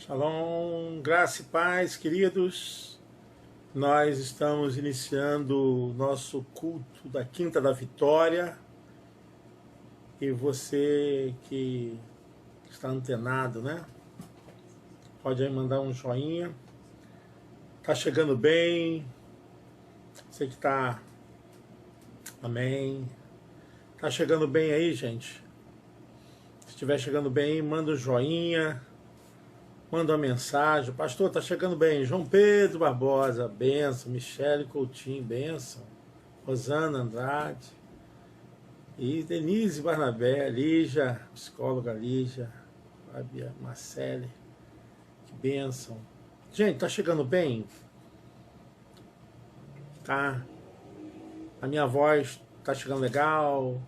Shalom, graça e paz, queridos. Nós estamos iniciando o nosso culto da Quinta da Vitória. E você que está antenado, né? Pode aí mandar um joinha. Tá chegando bem. Você que tá... Amém. Tá chegando bem aí, gente? Se estiver chegando bem, manda um joinha. Manda uma mensagem. Pastor, tá chegando bem. João Pedro Barbosa, benção. Michele Coutinho, benção. Rosana Andrade. E Denise Barnabé, Lígia, psicóloga Lígia. Fábia Marcele. Que benção. Gente, tá chegando bem? Tá? A minha voz tá chegando legal?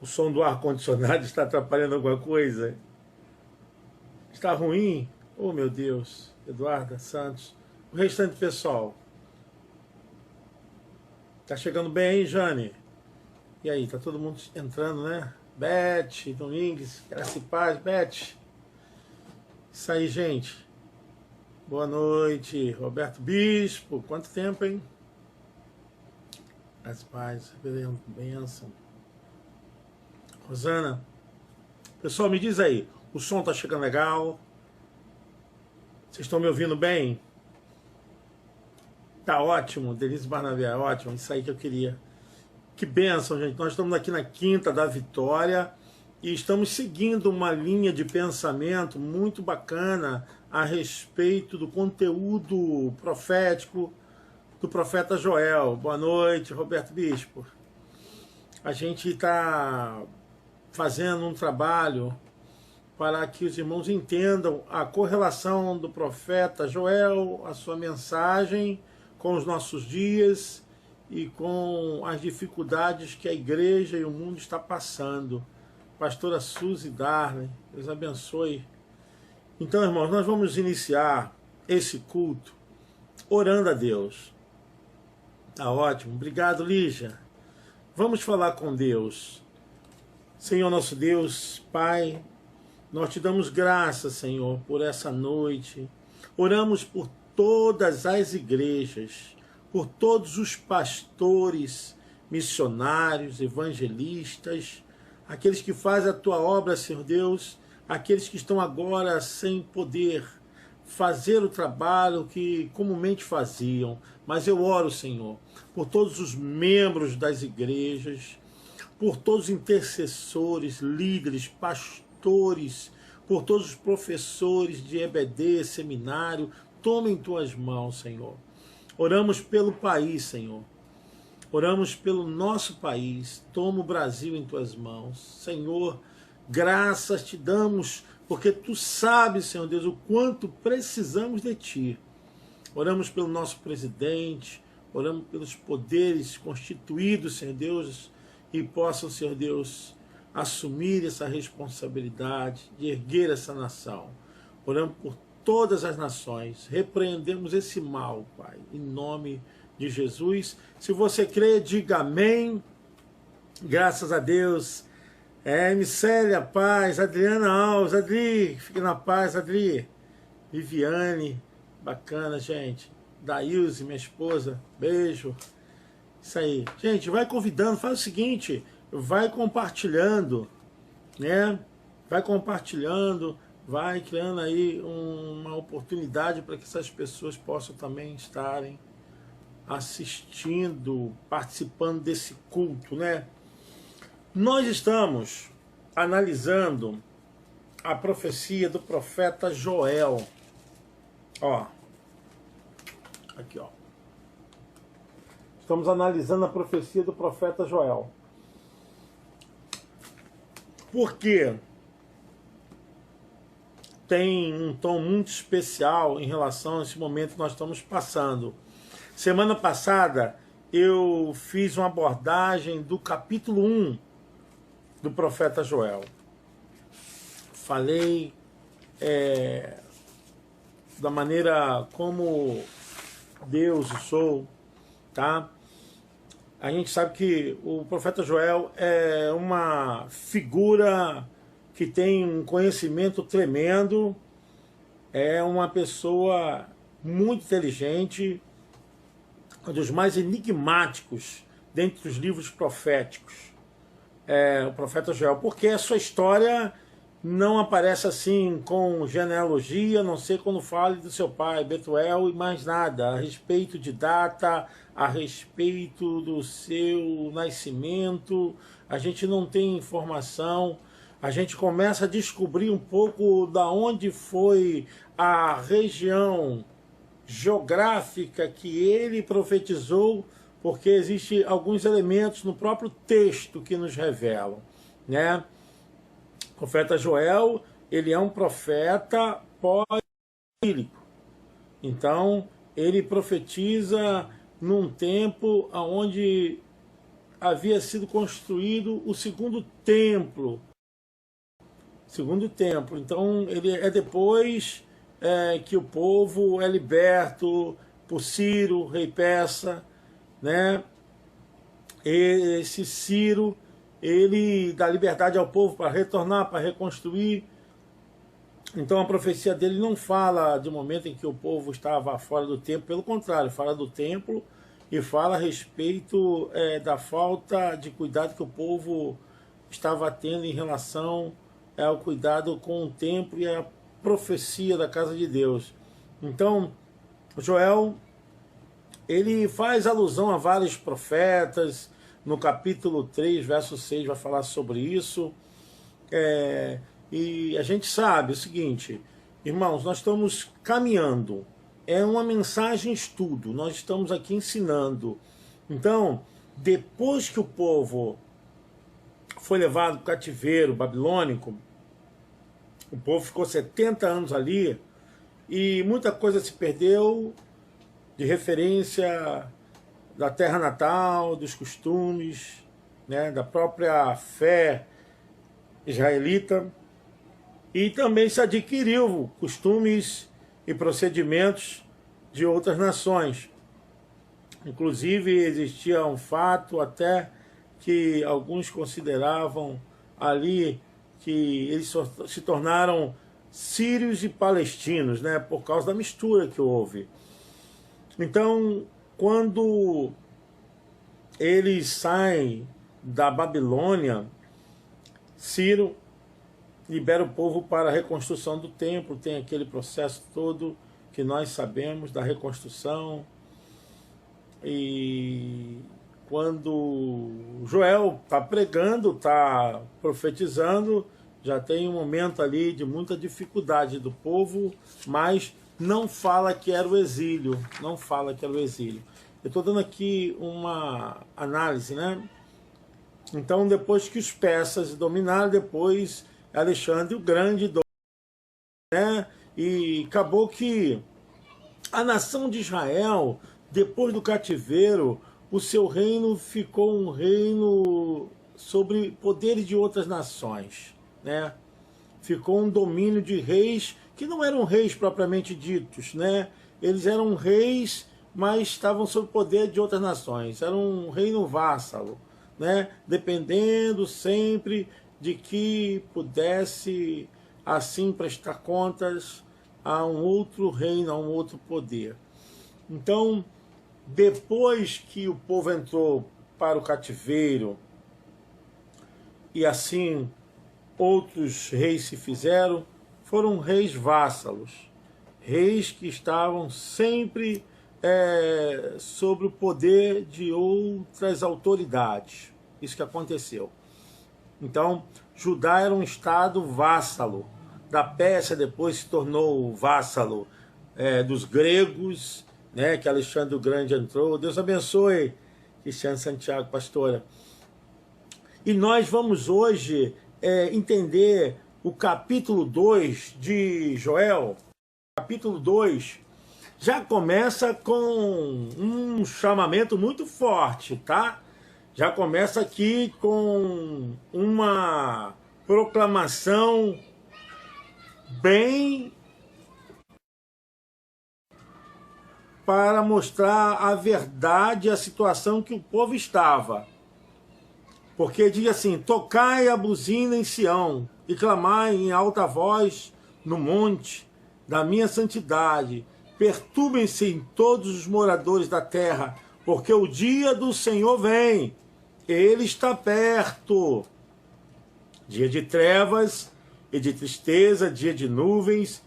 O som do ar-condicionado está atrapalhando alguma coisa? Está ruim? Oh, meu Deus. Eduarda Santos. O restante pessoal. Tá chegando bem, hein, Jane? E aí, tá todo mundo entrando, né? Beth, Domingues, graça e paz, Beth. Isso aí, gente. Boa noite. Roberto Bispo. Quanto tempo, hein? Graça e paz. Benção. Rosana. Pessoal, me diz aí. O som tá chegando legal? Vocês estão me ouvindo bem? Tá ótimo, Denise Barnabé, ótimo, isso aí que eu queria. Que bênção, gente. Nós estamos aqui na Quinta da Vitória e estamos seguindo uma linha de pensamento muito bacana a respeito do conteúdo profético do profeta Joel. Boa noite, Roberto Bispo. A gente está fazendo um trabalho para que os irmãos entendam a correlação do profeta Joel, a sua mensagem com os nossos dias e com as dificuldades que a igreja e o mundo está passando. Pastora Suzy Darley, Deus abençoe. Então, irmãos, nós vamos iniciar esse culto orando a Deus. Tá ótimo, obrigado, Lígia. Vamos falar com Deus. Senhor nosso Deus, Pai, nós te damos graças, Senhor, por essa noite. Oramos por todas as igrejas, por todos os pastores, missionários, evangelistas, aqueles que fazem a tua obra, Senhor Deus, aqueles que estão agora sem poder fazer o trabalho que comumente faziam. Mas eu oro, Senhor, por todos os membros das igrejas, por todos os intercessores, líderes, pastores, por todos os professores de EBD, seminário, toma em tuas mãos, Senhor. Oramos pelo país, Senhor. Oramos pelo nosso país. Toma o Brasil em tuas mãos. Senhor, graças te damos, porque tu sabes, Senhor Deus, o quanto precisamos de ti. Oramos pelo nosso presidente, oramos pelos poderes constituídos, Senhor Deus, e possam, Senhor Deus, assumir essa responsabilidade de erguer essa nação. Oramos por todas as nações, repreendemos esse mal, Pai, em nome de Jesus. Se você crê, diga amém. Graças a Deus. Micélia, paz. Adriana Alves, Adri, fique na paz, Adri. Viviane, bacana, gente. Daílze, minha esposa, beijo. Isso aí. Gente, vai convidando, faz o seguinte, vai compartilhando, né? Vai compartilhando, vai criando aí uma oportunidade para que essas pessoas possam também estarem assistindo, participando desse culto, né? Nós estamos analisando a profecia do profeta Joel. Ó. Aqui, ó. Estamos analisando a profecia do profeta Joel. Por quê? Tem um tom muito especial em relação a esse momento que nós estamos passando. Semana passada eu fiz uma abordagem do capítulo 1 do profeta Joel. Falei da maneira como Deus usou, tá? A gente sabe que o profeta Joel é uma figura que tem um conhecimento tremendo é uma pessoa muito inteligente, um dos mais enigmáticos dentre os livros proféticos, o profeta Joel, porque a sua história não aparece assim com genealogia, a não ser quando fale do seu pai, Betuel, e mais nada, a respeito de data, a respeito do seu nascimento, a gente não tem informação. A gente começa a descobrir um pouco da onde foi a região geográfica que ele profetizou, porque existem alguns elementos no próprio texto que nos revelam, né? O profeta Joel, ele é um profeta pós-exílico. Então, ele profetiza num tempo onde havia sido construído o segundo templo. Então, ele é depois que o povo é liberto por Ciro, rei persa, né? Esse Ciro, ele dá liberdade ao povo para retornar, para reconstruir. Então a profecia dele não fala de momento em que o povo estava fora do templo, pelo contrário, fala do templo e fala a respeito da falta de cuidado que o povo estava tendo em relação ao cuidado com o templo e a profecia da casa de Deus. Então, Joel, ele faz alusão a vários profetas. No capítulo 3, verso 6, vai falar sobre isso. E a gente sabe o seguinte, irmãos, nós estamos caminhando. É uma mensagem estudo, nós estamos aqui ensinando. Então, depois que o povo foi levado para o cativeiro babilônico, o povo ficou 70 anos ali, e muita coisa se perdeu de referência da terra natal, dos costumes, né, da própria fé israelita, e também se adquiriu costumes e procedimentos de outras nações. Inclusive existia um fato até que alguns consideravam ali que eles se tornaram sírios e palestinos, né, por causa da mistura que houve. Então, quando eles saem da Babilônia, Ciro libera o povo para a reconstrução do templo, tem aquele processo todo que nós sabemos da reconstrução. E quando Joel está pregando, está profetizando, já tem um momento ali de muita dificuldade do povo, mas não fala que era o exílio, não fala que era o exílio. Eu estou dando aqui uma análise, né? Então, depois que os persas dominaram, depois Alexandre o Grande, né? E acabou que a nação de Israel, depois do cativeiro, o seu reino ficou um reino sobre poderes de outras nações, né? Ficou um domínio de reis que não eram reis propriamente ditos, né? Eles eram reis, mas estavam sob o poder de outras nações. Era um reino vassalo, né? Dependendo sempre de que pudesse assim prestar contas a um outro reino, a um outro poder. Então, depois que o povo entrou para o cativeiro e assim outros reis se fizeram, foram reis vassalos, reis que estavam sempre sobre o poder de outras autoridades. Isso que aconteceu. Então, Judá era um estado vassalo. Da Pérsia depois se tornou vassalo dos gregos, né, que Alexandre o Grande entrou. Deus abençoe, Cristiano Santiago, pastora. E nós vamos hoje entender o capítulo 2 de Joel. Capítulo 2 já começa com um chamamento muito forte, tá? Já começa aqui com uma proclamação bem para mostrar a verdade e a situação que o povo estava. Porque diz assim, tocai a buzina em Sião e clamai em alta voz no monte, da minha santidade. Perturbem-se todos os moradores da terra, porque o dia do Senhor vem. Ele está perto. Dia de trevas e de tristeza, dia de nuvens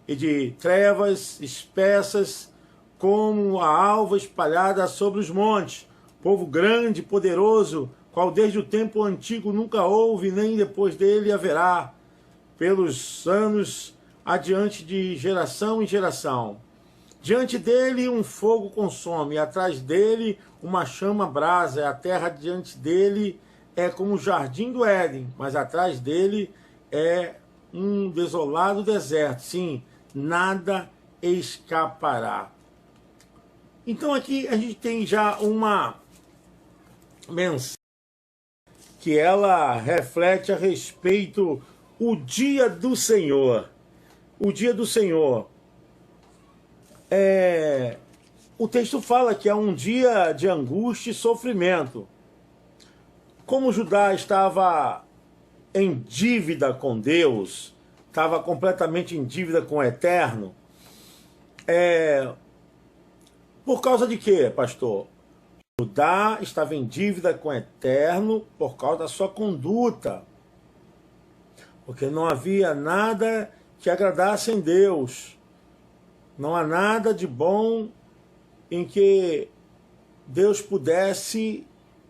e de trevas espessas, como a alva espalhada sobre os montes. Povo grande e poderoso, qual desde o tempo antigo nunca houve, nem depois dele haverá, pelos anos adiante de geração em geração. Diante dele um fogo consome, e atrás dele uma chama brasa, e a terra diante dele é como o jardim do Éden, mas atrás dele é um desolado deserto. Sim, nada escapará. Então aqui a gente tem já uma mensagem que ela reflete a respeito o dia do Senhor. O dia do Senhor. O texto fala que é um dia de angústia e sofrimento. Como Judá estava em dívida com Deus, estava completamente em dívida com o Eterno, por causa de quê, pastor? Judá estava em dívida com o Eterno por causa da sua conduta, porque não havia nada que agradasse em Deus. Não há nada de bom em que Deus pudesse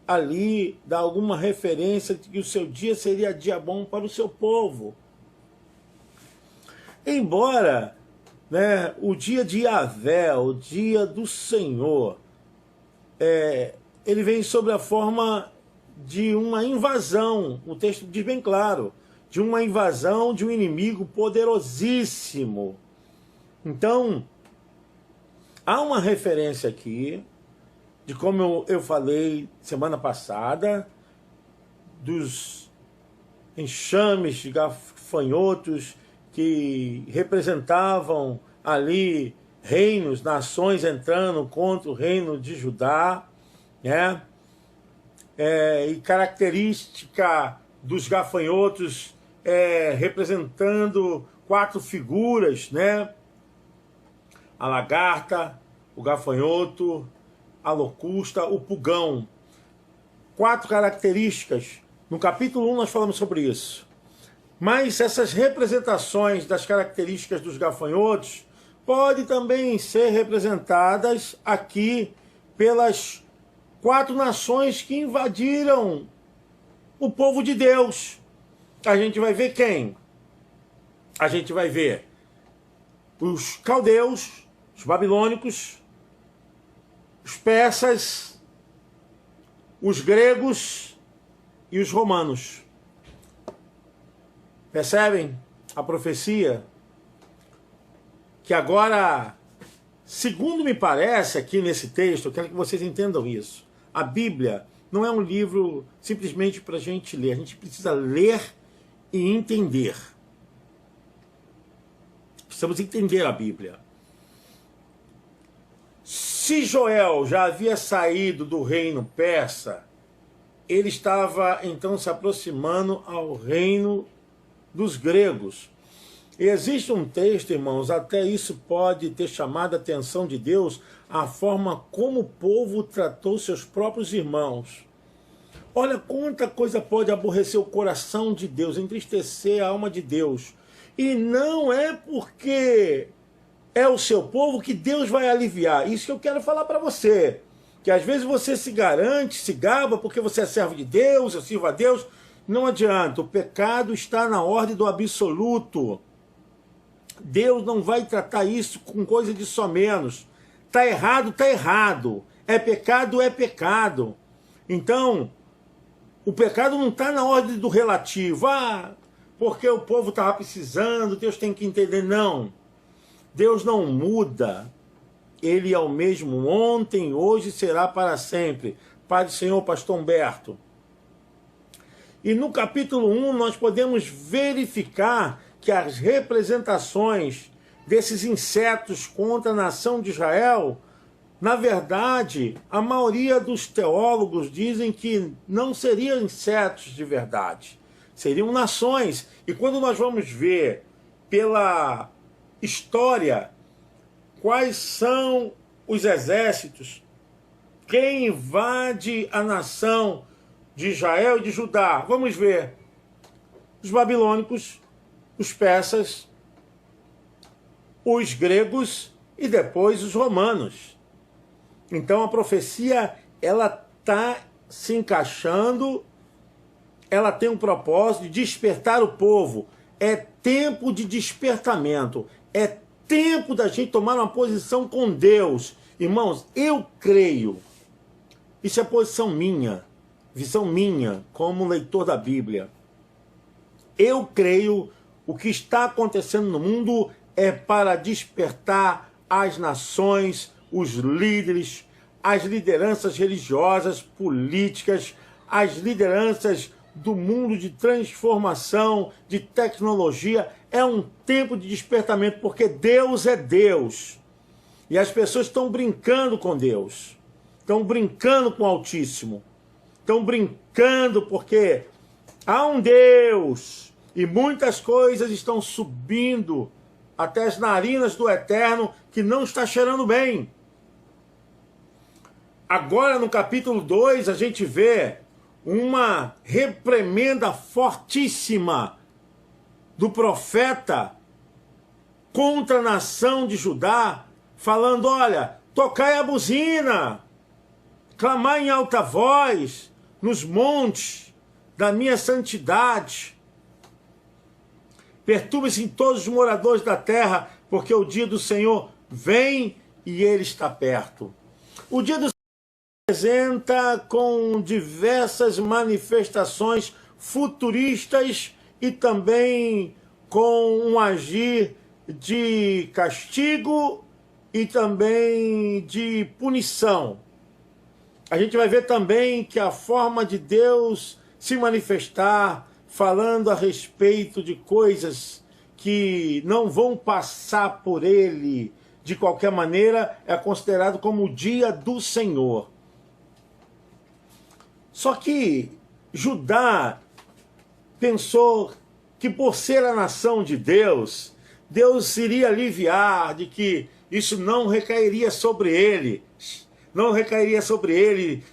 ali dar alguma referência de que o seu dia seria dia bom para o seu povo. Embora, o dia de Yahvé, o dia do Senhor, ele vem sob a forma de uma invasão, o texto diz bem claro, de uma invasão de um inimigo poderosíssimo. Então, há uma referência aqui, de como eu falei semana passada, dos enxames de gafanhotos que representavam ali reinos, nações entrando contra o reino de Judá, e característica dos gafanhotos representando 4 figuras, a lagarta, o gafanhoto, a locusta, o pulgão. 4 características. No capítulo 1 nós falamos sobre isso. Mas essas representações das características dos gafanhotos podem também ser representadas aqui pelas 4 nações que invadiram o povo de Deus. A gente vai ver quem? A gente vai ver os caldeus, os babilônicos, os persas, os gregos e os romanos. Percebem a profecia? Que agora, segundo me parece aqui nesse texto, eu quero que vocês entendam isso. A Bíblia não é um livro simplesmente para a gente ler. A gente precisa ler e entender. Precisamos entender a Bíblia. Se Joel já havia saído do reino persa, ele estava então se aproximando ao reino dos gregos. E existe um texto, irmãos, até isso pode ter chamado a atenção de Deus, a forma como o povo tratou seus próprios irmãos. Olha quanta coisa pode aborrecer o coração de Deus, entristecer a alma de Deus. E não é porque é o seu povo que Deus vai aliviar. Isso que eu quero falar para você. Que às vezes você se garante, se gaba porque você é servo de Deus, eu sirvo a Deus. Não adianta, o pecado está na ordem do absoluto. Deus não vai tratar isso com coisa de só menos. Está errado, está errado. É pecado. Então, o pecado não está na ordem do relativo. Porque o povo estava precisando, Deus tem que entender. Não. Deus não muda. Ele é o mesmo ontem, hoje, será para sempre. Pai do Senhor, pastor Humberto. E no capítulo 1 nós podemos verificar que as representações desses insetos contra a nação de Israel, na verdade, a maioria dos teólogos dizem que não seriam insetos de verdade, seriam nações. E quando nós vamos ver pela história, quais são os exércitos, quem invade a nação de Israel e de Judá. Vamos ver. Os babilônicos, os persas, os gregos e depois os romanos. Então a profecia, ela está se encaixando, ela tem um propósito de despertar o povo. É tempo de despertamento, é tempo da gente tomar uma posição com Deus. Irmãos, eu creio, isso é posição minha, visão minha, como leitor da Bíblia. Eu creio, o que está acontecendo no mundo é para despertar as nações, os líderes, as lideranças religiosas, políticas, as lideranças do mundo de transformação, de tecnologia. É um tempo de despertamento, porque Deus é Deus. E as pessoas estão brincando com Deus, estão brincando com o Altíssimo, estão brincando porque há um Deus e muitas coisas estão subindo até as narinas do Eterno que não está cheirando bem. Agora no capítulo 2 a gente vê uma reprimenda fortíssima do profeta contra a nação de Judá, falando, olha, tocai a buzina, clamai em alta voz nos montes da minha santidade. Perturbem-se em todos os moradores da terra, porque o dia do Senhor vem e ele está perto. O dia do Senhor se apresenta com diversas manifestações futuristas e também com um agir de castigo e também de punição. A gente vai ver também que a forma de Deus se manifestar falando a respeito de coisas que não vão passar por ele de qualquer maneira, é considerado como o dia do Senhor. Só que Judá pensou que por ser a nação de Deus, Deus iria aliviar de que isso não recairia sobre ele, não recairia sobre ele,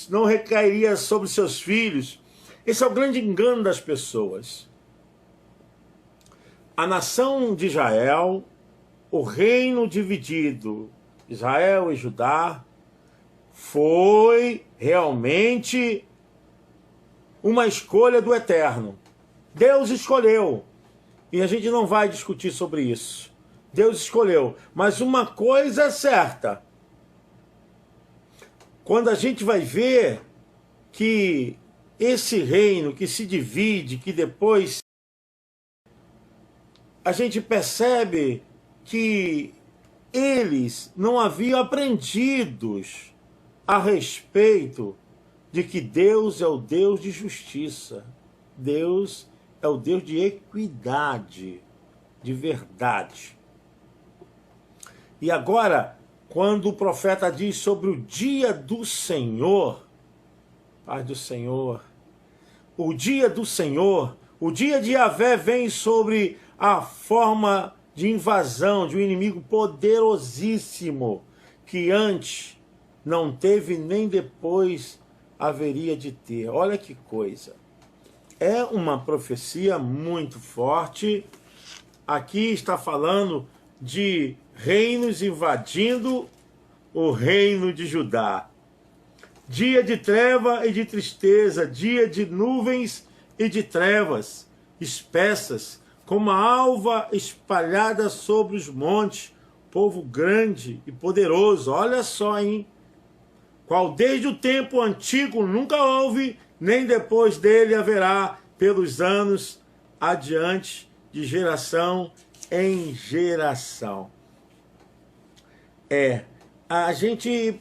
não recairia sobre seus filhos. Esse é o grande engano das pessoas. A nação de Israel, o reino dividido, Israel e Judá, foi realmente uma escolha do Eterno. Deus escolheu. E a gente não vai discutir sobre isso. Deus escolheu. Mas uma coisa é certa. Quando a gente vai ver que esse reino que se divide, que depois a gente percebe que eles não haviam aprendido a respeito de que Deus é o Deus de justiça. Deus é o Deus de equidade, de verdade. E agora, quando o profeta diz sobre o dia do Senhor, paz do Senhor, o dia do Senhor, o dia de Yahvé vem sobre a forma de invasão de um inimigo poderosíssimo, que antes não teve nem depois haveria de ter. Olha que coisa. É uma profecia muito forte. Aqui está falando de reinos invadindo o reino de Judá. Dia de treva e de tristeza, dia de nuvens e de trevas espessas, como a alva espalhada sobre os montes, povo grande e poderoso. Olha só, hein? Qual desde o tempo antigo nunca houve, nem depois dele haverá, pelos anos adiante, de geração em geração. A gente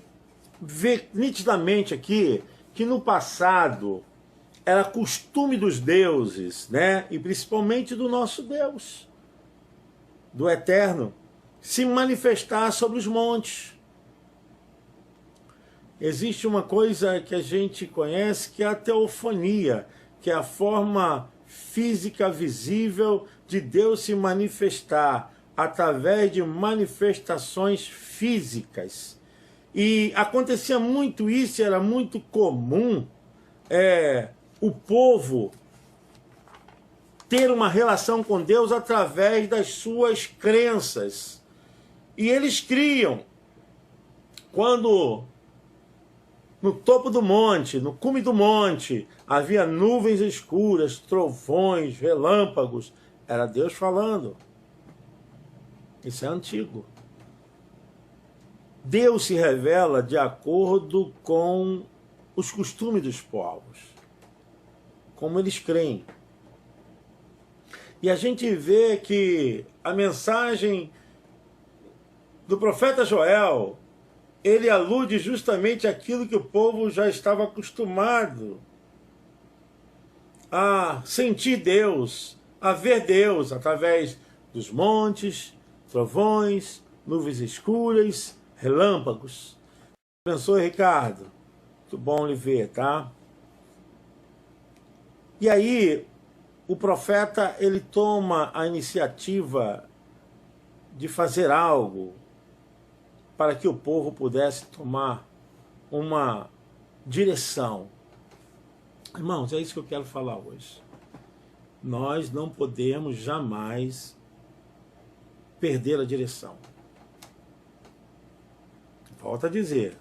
vê nitidamente aqui que no passado era costume dos deuses, né? E principalmente do nosso Deus, do Eterno, se manifestar sobre os montes. Existe uma coisa que a gente conhece, que é a teofania, que é a forma física visível de Deus se manifestar através de manifestações físicas. E acontecia muito isso, era muito comum o povo ter uma relação com Deus através das suas crenças. E eles criam. Quando no topo do monte, no cume do monte, havia nuvens escuras, trovões, relâmpagos, era Deus falando. Isso é antigo. Deus se revela de acordo com os costumes dos povos, como eles creem. E a gente vê que a mensagem do profeta Joel, ele alude justamente àquilo que o povo já estava acostumado a sentir Deus, a ver Deus através dos montes, trovões, nuvens escuras, relâmpagos. Abençoe, Ricardo. Muito bom lhe ver, tá? E aí, o profeta, ele toma a iniciativa de fazer algo para que o povo pudesse tomar uma direção. Irmãos, é isso que eu quero falar hoje. Nós não podemos jamais perder a direção. Volto a dizer.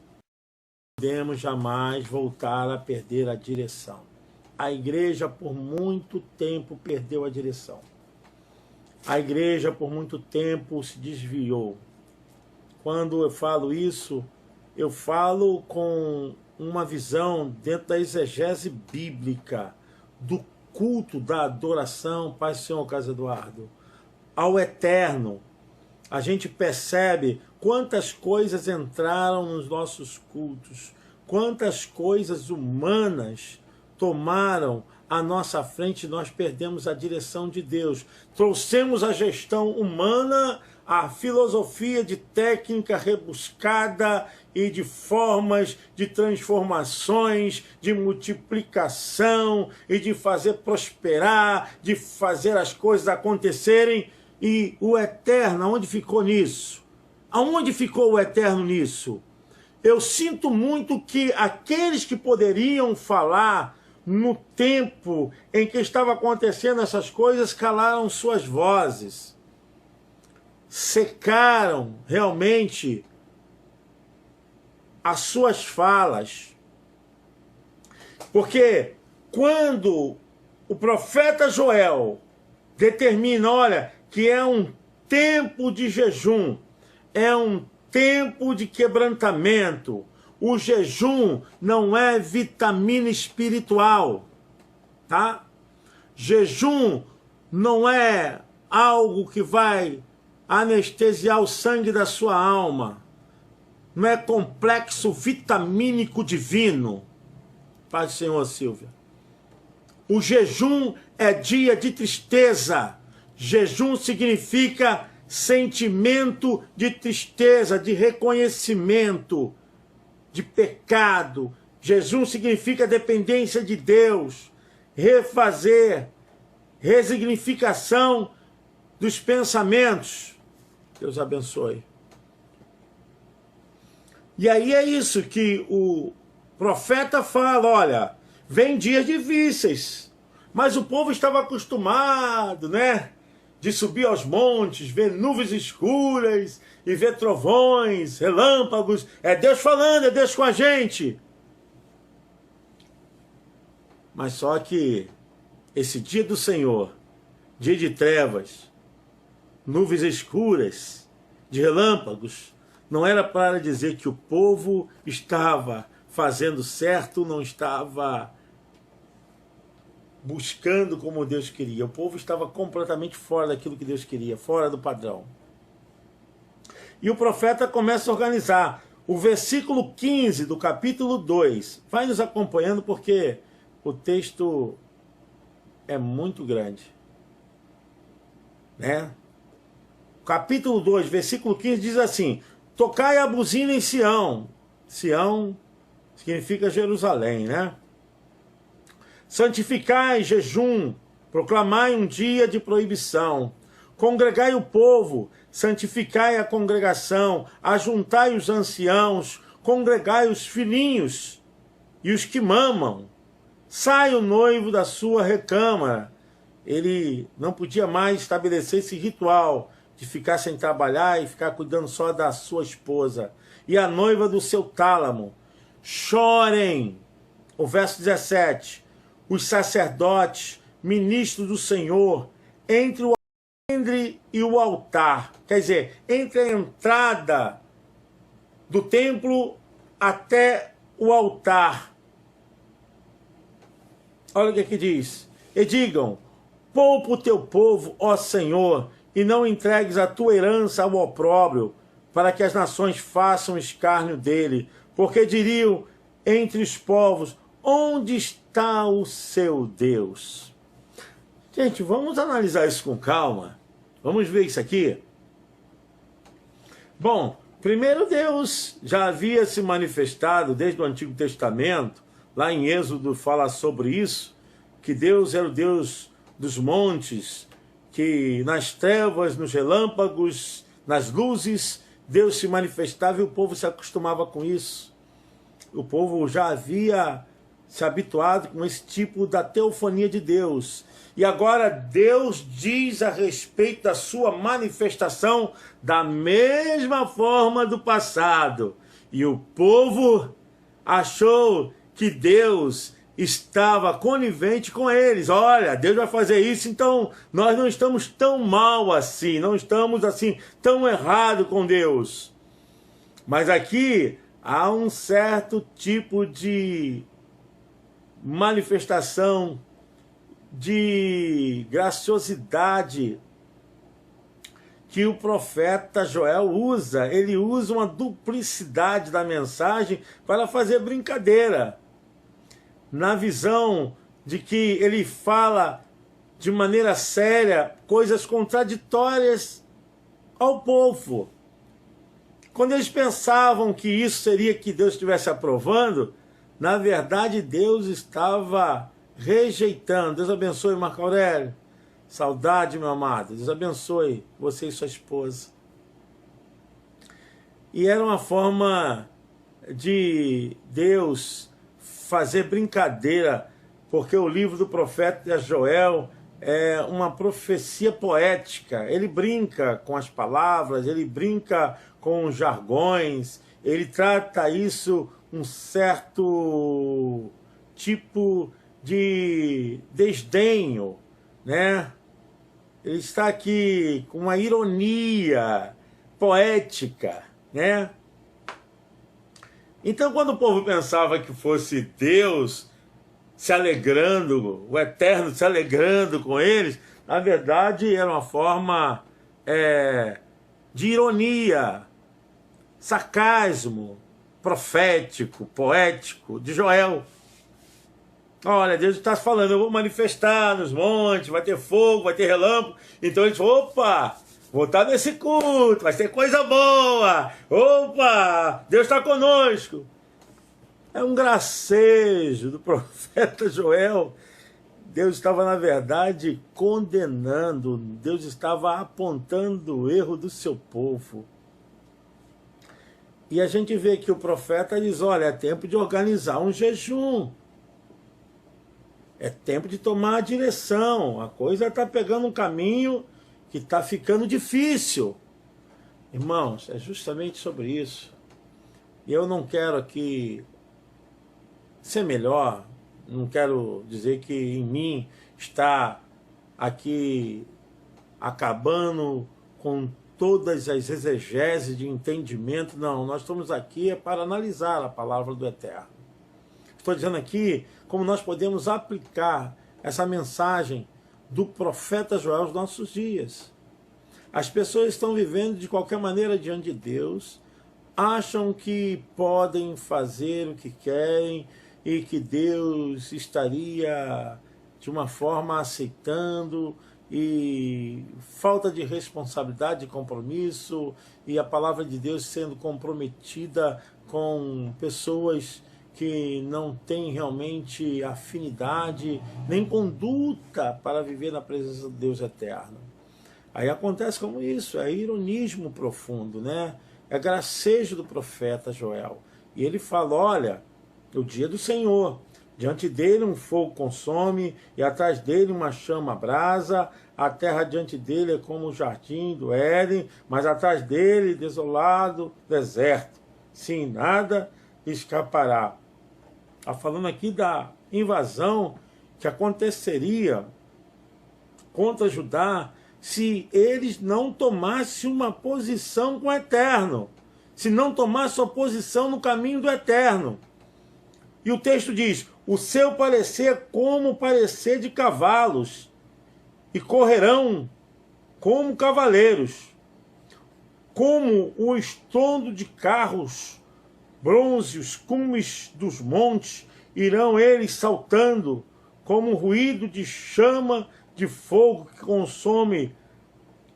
Não podemos jamais voltar a perder a direção. A igreja por muito tempo perdeu a direção. A igreja por muito tempo se desviou. Quando eu falo isso, eu falo com uma visão dentro da exegese bíblica, do culto, da adoração, Pai, Senhor, Carlos Eduardo, ao eterno. A gente percebe quantas coisas entraram nos nossos cultos, quantas coisas humanas tomaram a nossa frente, nós perdemos a direção de Deus. Trouxemos a gestão humana, a filosofia de técnica rebuscada e de formas de transformações, de multiplicação e de fazer prosperar, de fazer as coisas acontecerem. E o eterno, aonde ficou nisso? Aonde ficou o eterno nisso? Eu sinto muito que aqueles que poderiam falar no tempo em que estava acontecendo essas coisas, calaram suas vozes. Secaram realmente as suas falas. Porque quando o profeta Joel determina, olha, que é um tempo de jejum, é um tempo de quebrantamento. O jejum não é vitamina espiritual, tá? Jejum não é algo que vai anestesiar o sangue da sua alma. Não é complexo vitamínico divino. Paz do Senhor, Silvia. O jejum é dia de tristeza. Jejum significa sentimento de tristeza, de reconhecimento, de pecado. Jejum significa dependência de Deus, refazer, resignificação dos pensamentos. Deus abençoe. E aí é isso que o profeta fala, olha, vem dias difíceis, mas o povo estava acostumado, né? De subir aos montes, ver nuvens escuras e ver trovões, relâmpagos. É Deus falando, é Deus com a gente. Mas só que esse dia do Senhor, dia de trevas, nuvens escuras, de relâmpagos, não era para dizer que o povo estava fazendo certo, não estava buscando como Deus queria. O povo estava completamente fora daquilo que Deus queria, fora do padrão. E o profeta começa a organizar. O versículo 15 do capítulo 2, vai nos acompanhando porque o texto é muito grande, né? Capítulo 2, versículo 15 diz assim: tocai a buzina em Sião. Sião significa Jerusalém, né? Santificai jejum, proclamai um dia de proibição. Congregai o povo, santificai a congregação, ajuntai os anciãos, congregai os filhinhos e os que mamam. Sai o noivo da sua recâmara. Ele não podia mais estabelecer esse ritual de ficar sem trabalhar e ficar cuidando só da sua esposa. E a noiva do seu tálamo. Chorem. O verso 17. Os sacerdotes, ministros do Senhor, entre o alpendre e o altar. Quer dizer, entre a entrada do templo até o altar. Olha o que aqui diz. E digam, poupa o teu povo, ó Senhor, e não entregues a tua herança ao opróbrio, para que as nações façam escárnio dele. Porque diriam entre os povos, onde está o seu Deus? Gente, vamos analisar isso com calma. Vamos ver isso aqui. Bom, primeiro Deus já havia se manifestado desde o Antigo Testamento. Lá em Êxodo fala sobre isso, que Deus era o Deus dos montes, que nas trevas, nos relâmpagos, nas luzes, Deus se manifestava e o povo se acostumava com isso. O povo já havia se habituado com esse tipo da teofania de Deus. E agora Deus diz a respeito da sua manifestação da mesma forma do passado. E o povo achou que Deus estava conivente com eles. Olha, Deus vai fazer isso, então nós não estamos tão mal assim, não estamos assim tão errado com Deus. Mas aqui há um certo tipo de manifestação de graciosidade que o profeta Joel usa. Ele usa uma duplicidade da mensagem para fazer brincadeira. Na visão de que ele fala de maneira séria coisas contraditórias ao povo. Quando eles pensavam que isso seria que Deus estivesse aprovando, na verdade Deus estava rejeitando. Deus abençoe, Marco Aurélio. Saudade, meu amado. Deus abençoe você e sua esposa. E era uma forma de Deus fazer brincadeira, porque o livro do profeta Joel é uma profecia poética. Ele brinca com as palavras, ele brinca com os jargões, ele trata isso um certo tipo de desdenho, né? Ele está aqui com uma ironia poética, né? Então, quando o povo pensava que fosse Deus se alegrando, o Eterno se alegrando com eles, na verdade era uma forma de ironia, sarcasmo, profético, poético, de Joel. Olha, Deus está falando, eu vou manifestar nos montes, vai ter fogo, vai ter relâmpago. Então eles falam, opa, vou estar nesse culto, vai ter coisa boa. Opa, Deus está conosco. É um gracejo do profeta Joel. Deus estava, na verdade, condenando, Deus estava apontando o erro do seu povo. E a gente vê que o profeta diz, olha, é tempo de organizar um jejum. É tempo de tomar a direção. A coisa está pegando um caminho que está ficando difícil. Irmãos, é justamente sobre isso. E eu não quero aqui ser melhor, não quero dizer que em mim está aqui acabando com todas as exegeses de entendimento. Não, nós estamos aqui para analisar a palavra do Eterno. Estou dizendo aqui como nós podemos aplicar essa mensagem do profeta Joel aos nossos dias. As pessoas estão vivendo de qualquer maneira diante de Deus, acham que podem fazer o que querem e que Deus estaria de uma forma aceitando, e falta de responsabilidade e compromisso, e a palavra de Deus sendo comprometida com pessoas que não têm realmente afinidade, nem conduta para viver na presença de Deus eterno. Aí acontece como isso, é ironismo profundo, né? É gracejo do profeta Joel. E ele fala, olha, o dia do Senhor, diante dele um fogo consome, e atrás dele uma chama brasa, a terra diante dele é como o jardim do Éden, mas atrás dele, desolado, deserto. Sim, nada escapará. Está falando aqui da invasão que aconteceria contra Judá se eles não tomassem uma posição com o Eterno, se não tomassem sua posição no caminho do Eterno. E o texto diz, o seu parecer é como o parecer de cavalos, e correrão como cavaleiros, como o estrondo de carros, bronze, os cumes dos montes, irão eles saltando, como um ruído de chama de fogo que consome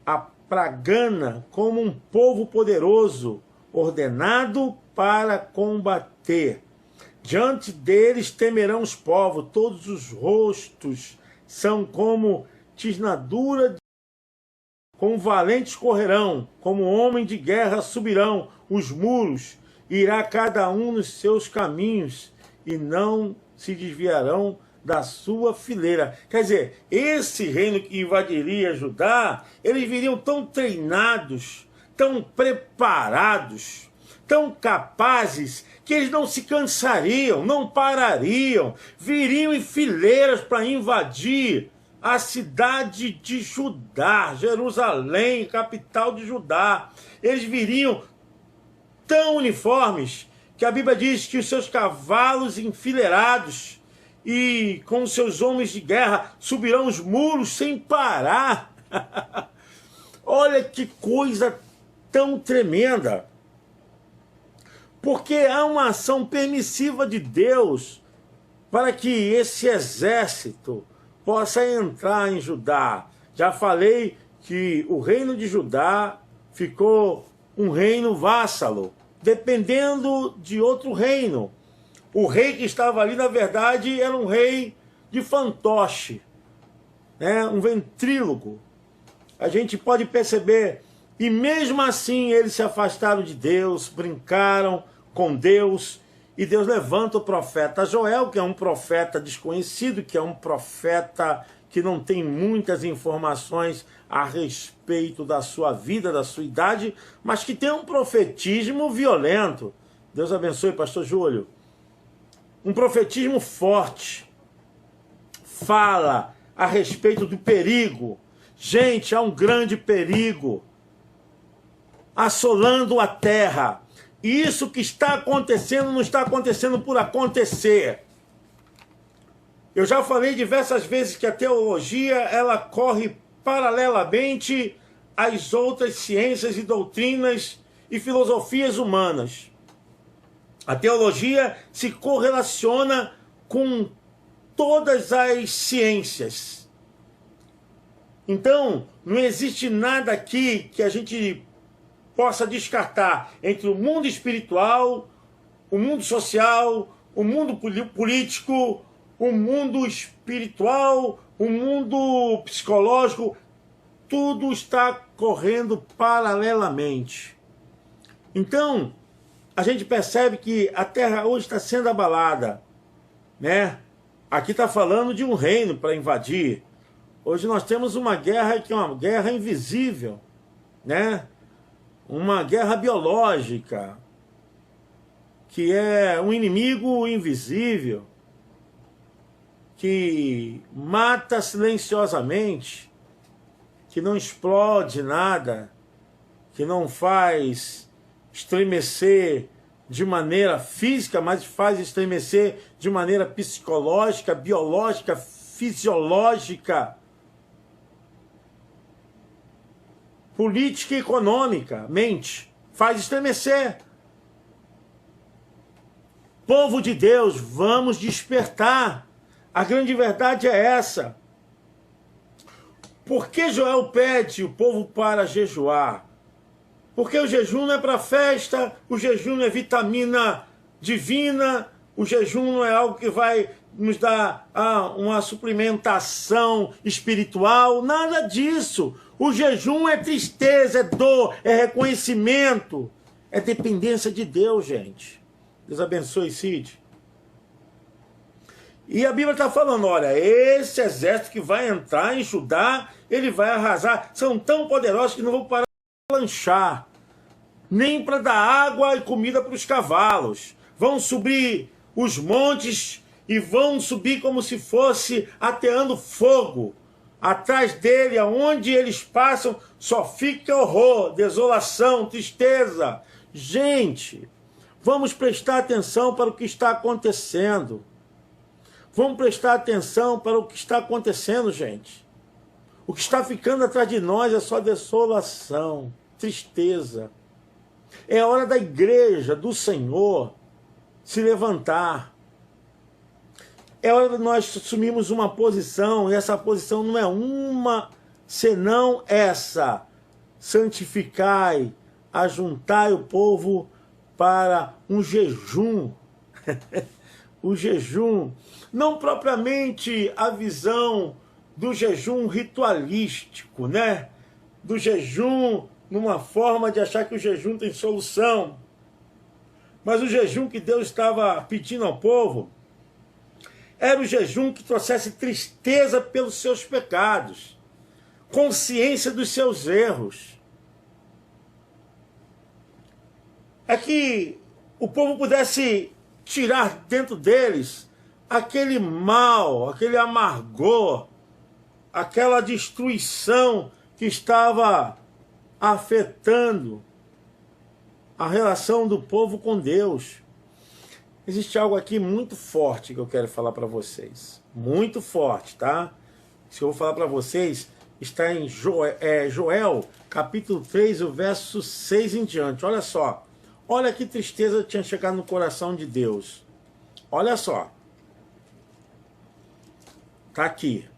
a pragana, como um povo poderoso, ordenado para combater. Diante deles temerão os povos, todos os rostos são como tisnadura, como valentes correrão, como homem de guerra subirão os muros, irá cada um nos seus caminhos, e não se desviarão da sua fileira. Quer dizer, esse reino que invadiria Judá, eles viriam tão treinados, tão preparados, tão capazes, que eles não se cansariam, não parariam, viriam em fileiras para invadir a cidade de Judá, Jerusalém, capital de Judá. Eles viriam tão uniformes, que a Bíblia diz que os seus cavalos enfileirados e com os seus homens de guerra subirão os muros sem parar. Olha que coisa tão tremenda. Porque há uma ação permissiva de Deus para que esse exército possa entrar em Judá. Já falei que o reino de Judá ficou um reino vassalo, dependendo de outro reino. O rei que estava ali, na verdade, era um rei de fantoche, né? Um ventríloco. A gente pode perceber, e mesmo assim eles se afastaram de Deus, brincaram com Deus, e Deus levanta o profeta Joel, que é um profeta desconhecido, que é um profeta que não tem muitas informações a respeito da sua vida, da sua idade, mas que tem um profetismo violento. Deus abençoe, pastor Júlio. Um profetismo forte. Fala a respeito do perigo. Gente, há um grande perigo assolando a terra. E isso que está acontecendo não está acontecendo por acontecer. Eu já falei diversas vezes que a teologia ela corre paralelamente às outras ciências e doutrinas e filosofias humanas. A teologia se correlaciona com todas as ciências. Então, não existe nada aqui que a gente possa descartar entre o mundo espiritual, o mundo social, o mundo político, o mundo espiritual, o mundo psicológico. Tudo está correndo paralelamente. Então, a gente percebe que a terra hoje está sendo abalada, né? Aqui está falando de um reino para invadir. Hoje nós temos uma guerra que é uma guerra invisível, né? Uma guerra biológica, que é um inimigo invisível, que mata silenciosamente, que não explode nada, que não faz estremecer de maneira física, mas faz estremecer de maneira psicológica, biológica, fisiológica, política e econômica, mente, faz estremecer. Povo de Deus, vamos despertar. A grande verdade é essa. Por que Joel pede o povo para jejuar? Porque o jejum não é para festa, o jejum não é vitamina divina, o jejum não é algo que vai nos dá uma suplementação espiritual, nada disso. O jejum é tristeza, é dor, é reconhecimento, é dependência de Deus, gente. Deus abençoe, Cid. E a Bíblia está falando, olha, esse exército que vai entrar em Judá, ele vai arrasar. São tão poderosos que não vão parar de lanchar, nem para dar água e comida para os cavalos. Vão subir os montes e vão subir como se fosse ateando fogo. Atrás dele, aonde eles passam, só fica horror, desolação, tristeza. Gente, vamos prestar atenção para o que está acontecendo. Vamos prestar atenção para o que está acontecendo, gente. O que está ficando atrás de nós é só desolação, tristeza. É hora da igreja, do Senhor, se levantar. É hora de nós assumirmos uma posição, e essa posição não é uma, senão essa. Santificai, ajuntai o povo para um jejum. O jejum, não propriamente a visão do jejum ritualístico, né? Do jejum numa forma de achar que o jejum tem solução. Mas o jejum que Deus estava pedindo ao povo era o jejum que trouxesse tristeza pelos seus pecados, consciência dos seus erros. É que o povo pudesse tirar dentro deles aquele mal, aquele amargor, aquela destruição que estava afetando a relação do povo com Deus. Existe algo aqui muito forte que eu quero falar para vocês. Muito forte, tá? Isso que eu vou falar para vocês está em Joel, capítulo 3, o verso 6 em diante. Olha só. Olha que tristeza tinha chegado no coração de Deus. Olha só. Está aqui.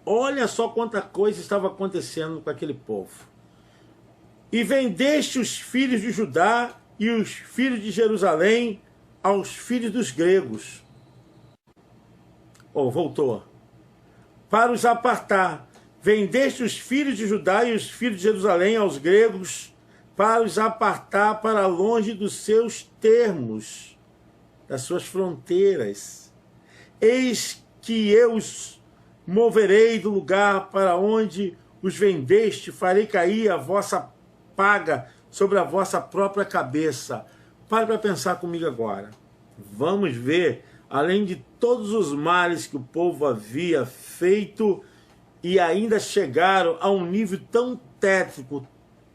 Olha só quanta coisa estava acontecendo com aquele povo. E vendeste os filhos de Judá e os filhos de Jerusalém aos filhos dos gregos. Voltou. Para os apartar. Vendeste os filhos de Judá e os filhos de Jerusalém aos gregos, para os apartar para longe dos seus termos, das suas fronteiras. Eis que eu os moverei do lugar para onde os vendeste, farei cair a vossa paga sobre a vossa própria cabeça. Pare para pensar comigo agora. Vamos ver, além de todos os males que o povo havia feito, e ainda chegaram a um nível tão tétrico,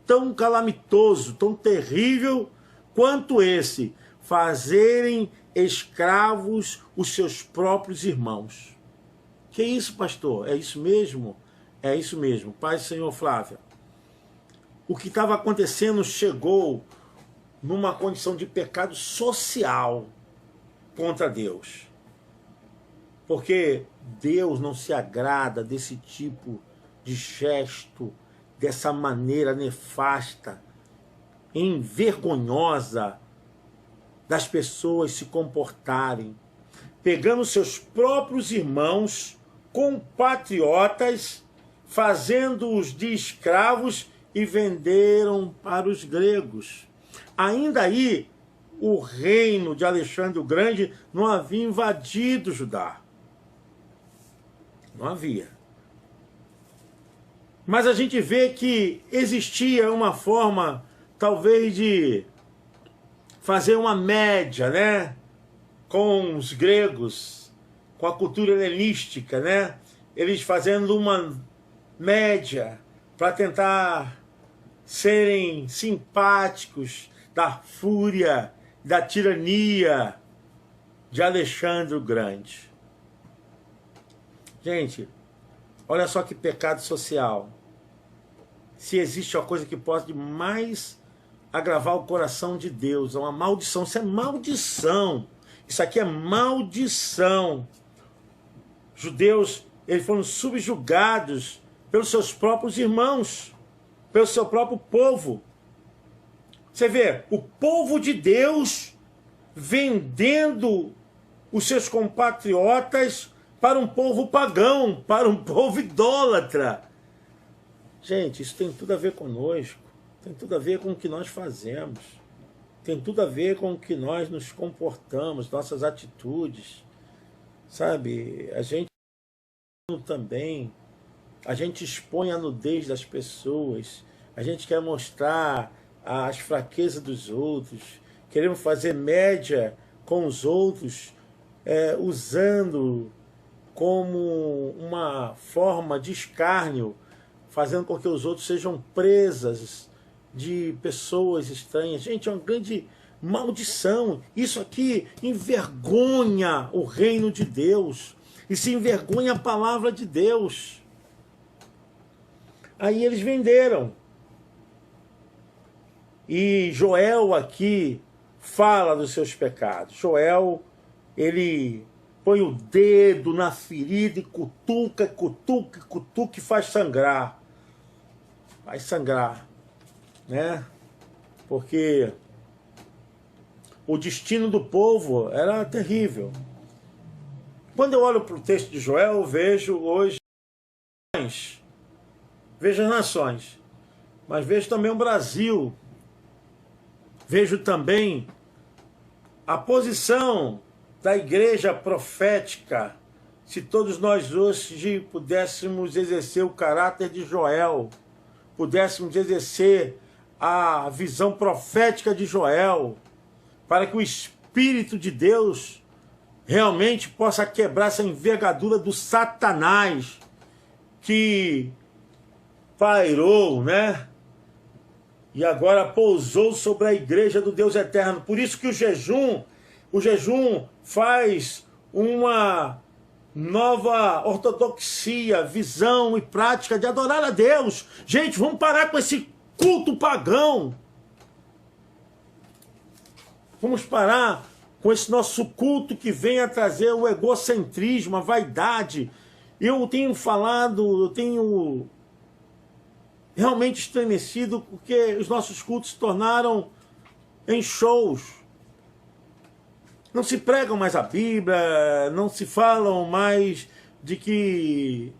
tão calamitoso, tão terrível quanto esse, fazerem escravos os seus próprios irmãos. Que isso, pastor? É isso mesmo? É isso mesmo. Paz do Senhor, Flávia. O que estava acontecendo chegou numa condição de pecado social contra Deus. Porque Deus não se agrada desse tipo de gesto, dessa maneira nefasta, envergonhosa das pessoas se comportarem, pegando seus próprios irmãos, compatriotas, fazendo-os de escravos e venderam para os gregos. Ainda aí, o reino de Alexandre o Grande não havia invadido Judá. Não havia. Mas a gente vê que existia uma forma, talvez, de fazer uma média, né? Com os gregos, com a cultura helenística, né? Eles fazendo uma média para tentar serem simpáticos da fúria, da tirania de Alexandre o Grande. Gente, olha só que pecado social. Se existe uma coisa que pode mais agravar o coração de Deus, é uma maldição. Isso é maldição. Isso aqui é maldição. Judeus, eles foram subjugados pelos seus próprios irmãos, pelo seu próprio povo. Você vê, o povo de Deus vendendo os seus compatriotas para um povo pagão, para um povo idólatra. Gente, isso tem tudo a ver conosco, tem tudo a ver com o que nós fazemos, tem tudo a ver com o que nós nos comportamos, nossas atitudes, sabe? A gente também, a gente expõe a nudez das pessoas, a gente quer mostrar as fraquezas dos outros, queremos fazer média com os outros, usando como uma forma de escárnio, fazendo com que os outros sejam presas de pessoas estranhas. Gente, é uma grande maldição. Isso aqui envergonha o reino de Deus. E se envergonha a palavra de Deus. Aí eles venderam. E Joel aqui fala dos seus pecados. Joel, ele põe o dedo na ferida e cutuca, cutuca, cutuca e faz sangrar. Vai sangrar, né? Porque o destino do povo era terrível. Quando eu olho para o texto de Joel, eu vejo hoje vejo as nações, mas vejo também o Brasil, vejo também a posição da igreja profética, se todos nós hoje pudéssemos exercer o caráter de Joel, pudéssemos exercer a visão profética de Joel, para que o Espírito de Deus realmente possa quebrar essa envergadura do Satanás que pairou, né? E agora pousou sobre a igreja do Deus eterno. Por isso que o jejum faz uma nova ortodoxia, visão e prática de adorar a Deus. Gente, vamos parar com esse culto pagão. Vamos parar com esse nosso culto que vem a trazer o egocentrismo, a vaidade. Eu tenho realmente estremecido porque os nossos cultos se tornaram em shows. Não se pregam mais a Bíblia, não se falam mais de que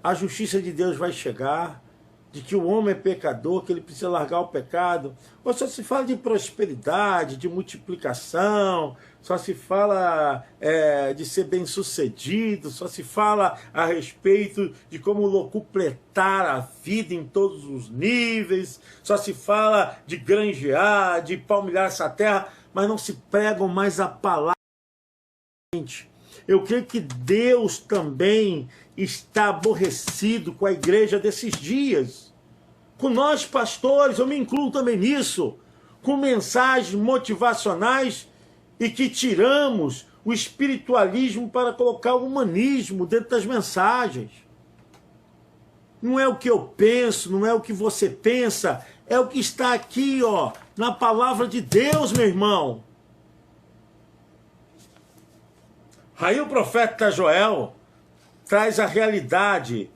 a justiça de Deus vai chegar, de que o homem é pecador, que ele precisa largar o pecado. Ou só se fala de prosperidade, de multiplicação, só se fala de ser bem-sucedido, só se fala a respeito de como locupletar a vida em todos os níveis, só se fala de granjear, de palmilhar essa terra, mas não se pregam mais a palavra. Eu creio que Deus também está aborrecido com a igreja desses dias. Com nós pastores, eu me incluo também nisso, com mensagens motivacionais e que tiramos o espiritualismo para colocar o humanismo dentro das mensagens. Não é o que eu penso, não é o que você pensa, é o que está aqui, ó, na palavra de Deus, meu irmão. Aí o profeta Joel traz a realidade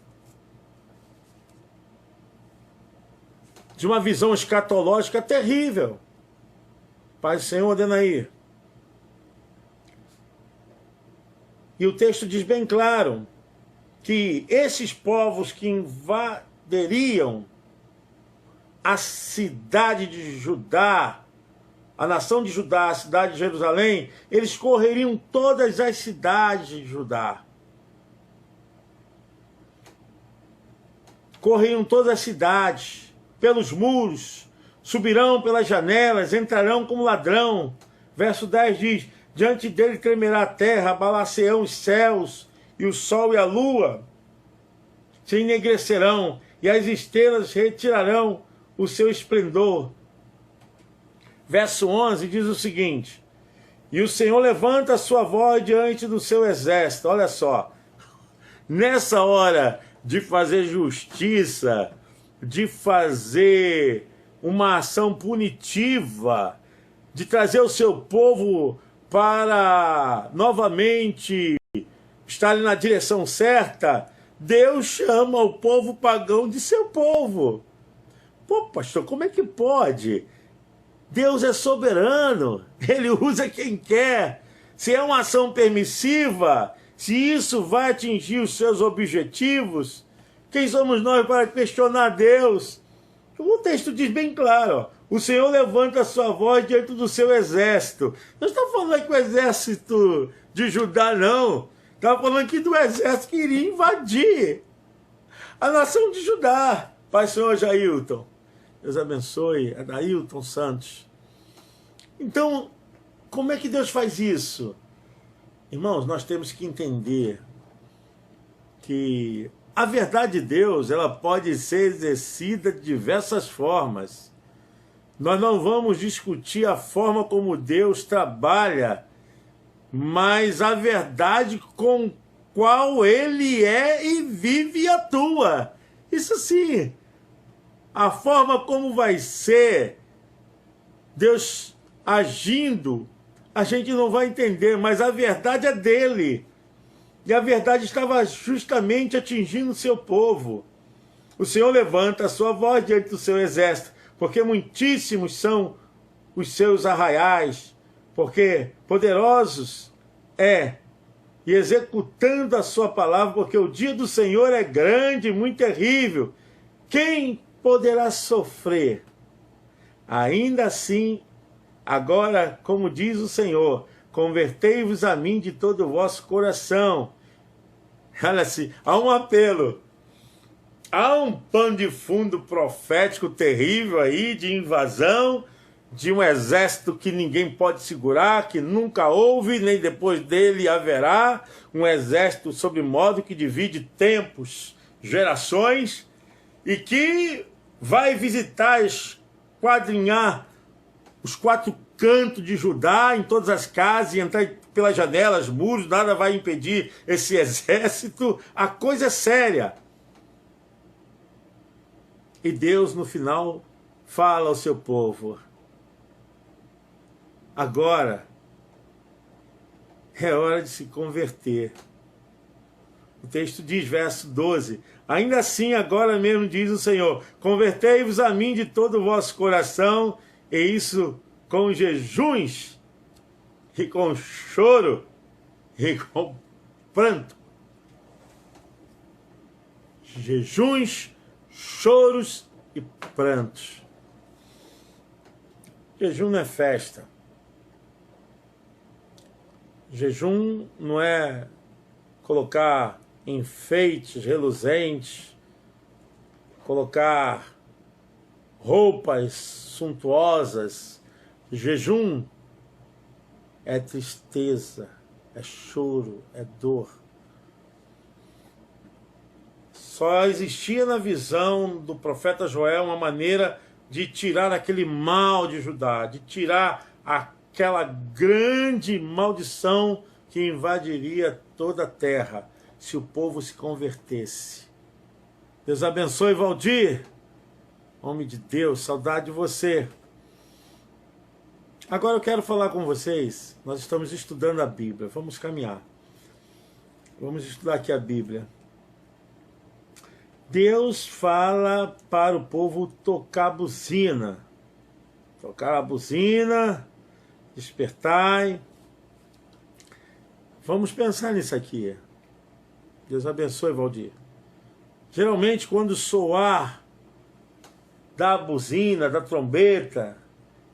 de uma visão escatológica terrível. Pai do Senhor, ordena aí. E o texto diz bem claro que esses povos que invadiriam a cidade de Judá, a nação de Judá, a cidade de Jerusalém, eles correriam todas as cidades de Judá. Correriam todas as cidades, pelos muros, subirão pelas janelas, entrarão como ladrão. Verso 10 diz, diante dele tremerá a terra, abalar-se-ão os céus, e o sol e a lua se enegrecerão, e as estrelas retirarão o seu esplendor. Verso 11 diz o seguinte, e o Senhor levanta a sua voz diante do seu exército. Olha só, nessa hora de fazer justiça, de fazer uma ação punitiva, de trazer o seu povo para novamente estar na direção certa, Deus chama o povo pagão de seu povo. Pô, pastor, como é que pode? Deus é soberano, Ele usa quem quer. Se é uma ação permissiva, se isso vai atingir os seus objetivos, quem somos nós para questionar Deus? O texto diz bem claro, ó, o Senhor levanta a sua voz diante do seu exército. Não está falando aqui o exército de Judá, não. Está falando aqui do exército que iria invadir a nação de Judá. Pai, Senhor Jailton, Deus abençoe, Adailton Santos. Então, como é que Deus faz isso? Irmãos, nós temos que entender que a verdade de Deus, ela pode ser exercida de diversas formas. Nós não vamos discutir a forma como Deus trabalha, mas a verdade com qual Ele é e vive e atua. Isso sim, a forma como vai ser Deus agindo, a gente não vai entender, mas a verdade é dele. E a verdade estava justamente atingindo o seu povo. O Senhor levanta a sua voz diante do seu exército, porque muitíssimos são os seus arraiais, porque poderosos e executando a sua palavra, porque o dia do Senhor é grande e muito terrível. Quem poderá sofrer? Ainda assim, agora, como diz o Senhor, convertei-vos a mim de todo o vosso coração. Olha-se, há um apelo. Há um pano de fundo profético terrível aí, de invasão, de um exército que ninguém pode segurar, que nunca houve, nem depois dele haverá. Um exército sob modo que divide tempos, gerações, e que vai visitar, esquadrinhar os quatro cantos de Judá, em todas as casas, e entrar pelas janelas, muros, nada vai impedir esse exército. A coisa é séria. E Deus, no final, fala ao seu povo: agora é hora de se converter. O texto diz, verso 12, ainda assim, agora mesmo diz o Senhor, convertei-vos a mim de todo o vosso coração, e isso com jejuns, e com choro, e com pranto. Jejuns, choros e prantos. Jejum não é festa. Jejum não é colocar enfeites reluzentes, colocar roupas suntuosas. Jejum é tristeza, é choro, é dor. Só existia na visão do profeta Joel uma maneira de tirar aquele mal de Judá, de tirar aquela grande maldição que invadiria toda a terra se o povo se convertesse. Deus abençoe, Valdir. Homem de Deus, saudade de você. Agora eu quero falar com vocês. Nós estamos estudando a Bíblia. Vamos caminhar. Vamos estudar aqui a Bíblia. Deus fala para o povo tocar a buzina. Tocar a buzina, despertai. Vamos pensar nisso aqui. Deus abençoe, Valdir. Geralmente, quando soar da buzina, da trombeta,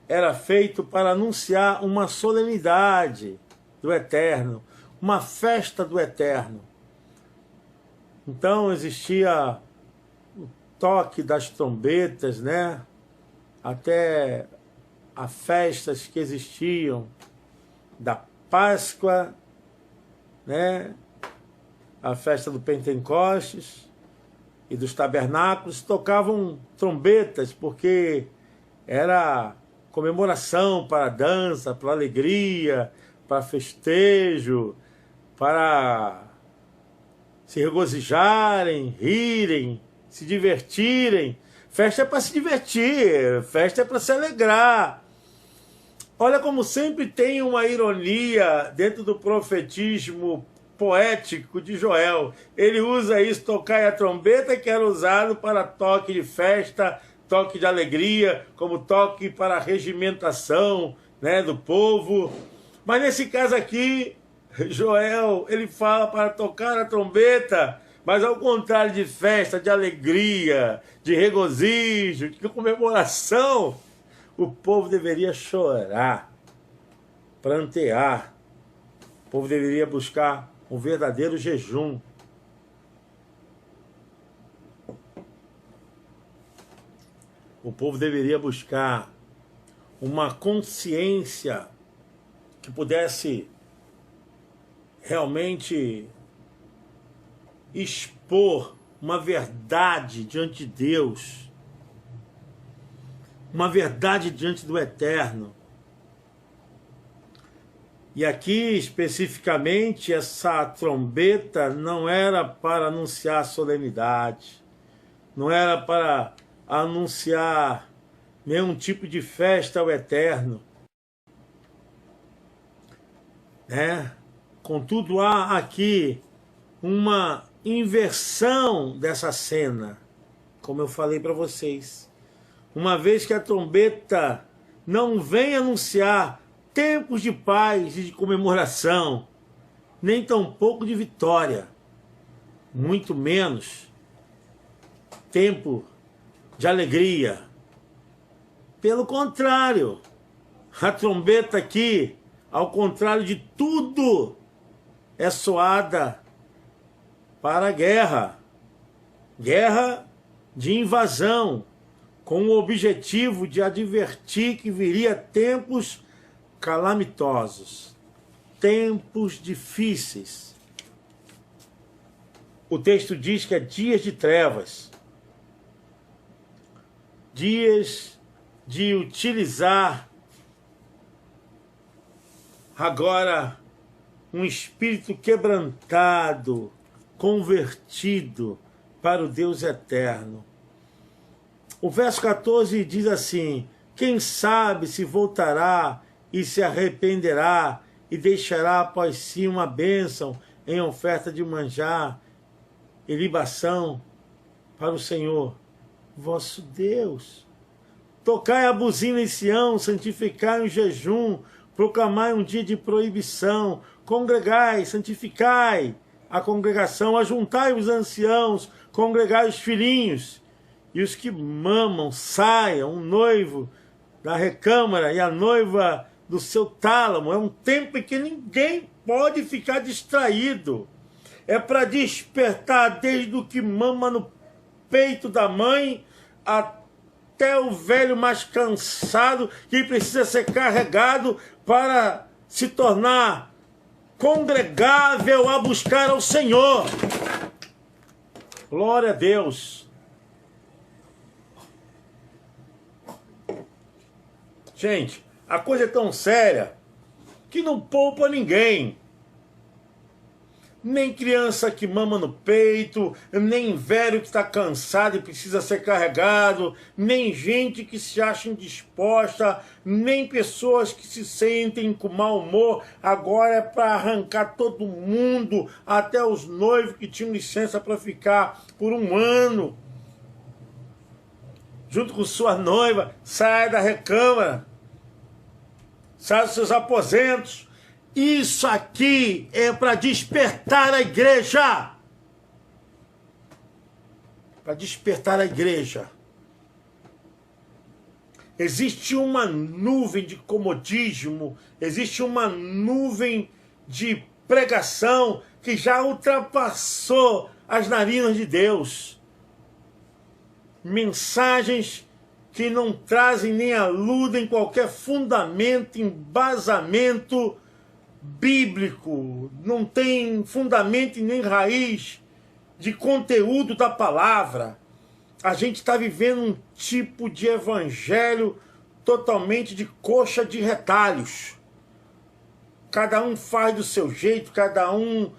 era feito para anunciar uma solenidade do Eterno, uma festa do Eterno. Então existia o toque das trombetas, né? Até as festas que existiam da Páscoa, né? A festa do Pentecostes e dos tabernáculos, tocavam trombetas, porque era comemoração para a dança, para a alegria, para festejo, para se regozijarem, rirem, se divertirem. Festa é para se divertir, festa é para se alegrar. Olha como sempre tem uma ironia dentro do profetismo poético de Joel. Ele usa isso, tocar a trombeta, que era usado para toque de festa, toque de alegria, como toque para a regimentação, né, do povo. Mas nesse caso aqui, Joel, ele fala para tocar a trombeta, mas ao contrário de festa, de alegria, de regozijo, de comemoração, o povo deveria chorar, prantear. O povo deveria buscar um verdadeiro jejum. O povo deveria buscar uma consciência que pudesse realmente expor uma verdade diante de Deus, uma verdade diante do Eterno. E aqui, especificamente, essa trombeta não era para anunciar solenidade, não era para anunciar nenhum tipo de festa ao Eterno, né? Contudo, há aqui uma inversão dessa cena, como eu falei para vocês. Uma vez que a trombeta não vem anunciar tempos de paz e de comemoração, nem tampouco de vitória, muito menos tempo de alegria. Pelo contrário, a trombeta aqui, ao contrário de tudo, é soada para a guerra. Guerra de invasão, com o objetivo de advertir que viria tempos calamitosos, tempos difíceis. O texto diz que é dias de trevas, dias de utilizar agora um espírito quebrantado, convertido para o Deus eterno. O verso 14 diz assim: quem sabe se voltará e se arrependerá e deixará após si uma bênção em oferta de manjar e libação para o Senhor vosso Deus. Tocai a buzina em Sião, santificai um jejum, proclamai um dia de proibição, congregai, santificai a congregação, ajuntai os anciãos, congregai os filhinhos, e os que mamam saiam, um noivo da recâmara e a noiva do seu tálamo. É um tempo em que ninguém pode ficar distraído. É para despertar desde o que mama no peito da mãe até o velho mais cansado que precisa ser carregado para se tornar congregável a buscar ao Senhor. Glória a Deus. Gente, a coisa é tão séria que não poupa ninguém. Nem criança que mama no peito, nem velho que está cansado e precisa ser carregado, nem gente que se acha indisposta, nem pessoas que se sentem com mau humor. Agora é para arrancar todo mundo, até os noivos que tinham licença para ficar por um ano junto com sua noiva. Sai da recâmara, sai dos seus aposentos. Isso aqui é para despertar a igreja. Para despertar a igreja. Existe uma nuvem de comodismo, existe uma nuvem de pregação que já ultrapassou as narinas de Deus. Mensagens que não trazem nem aludem qualquer fundamento, embasamento bíblico, não tem fundamento e nem raiz de conteúdo da palavra. A gente está vivendo um tipo de evangelho totalmente de coxa de retalhos. Cada um faz do seu jeito, cada um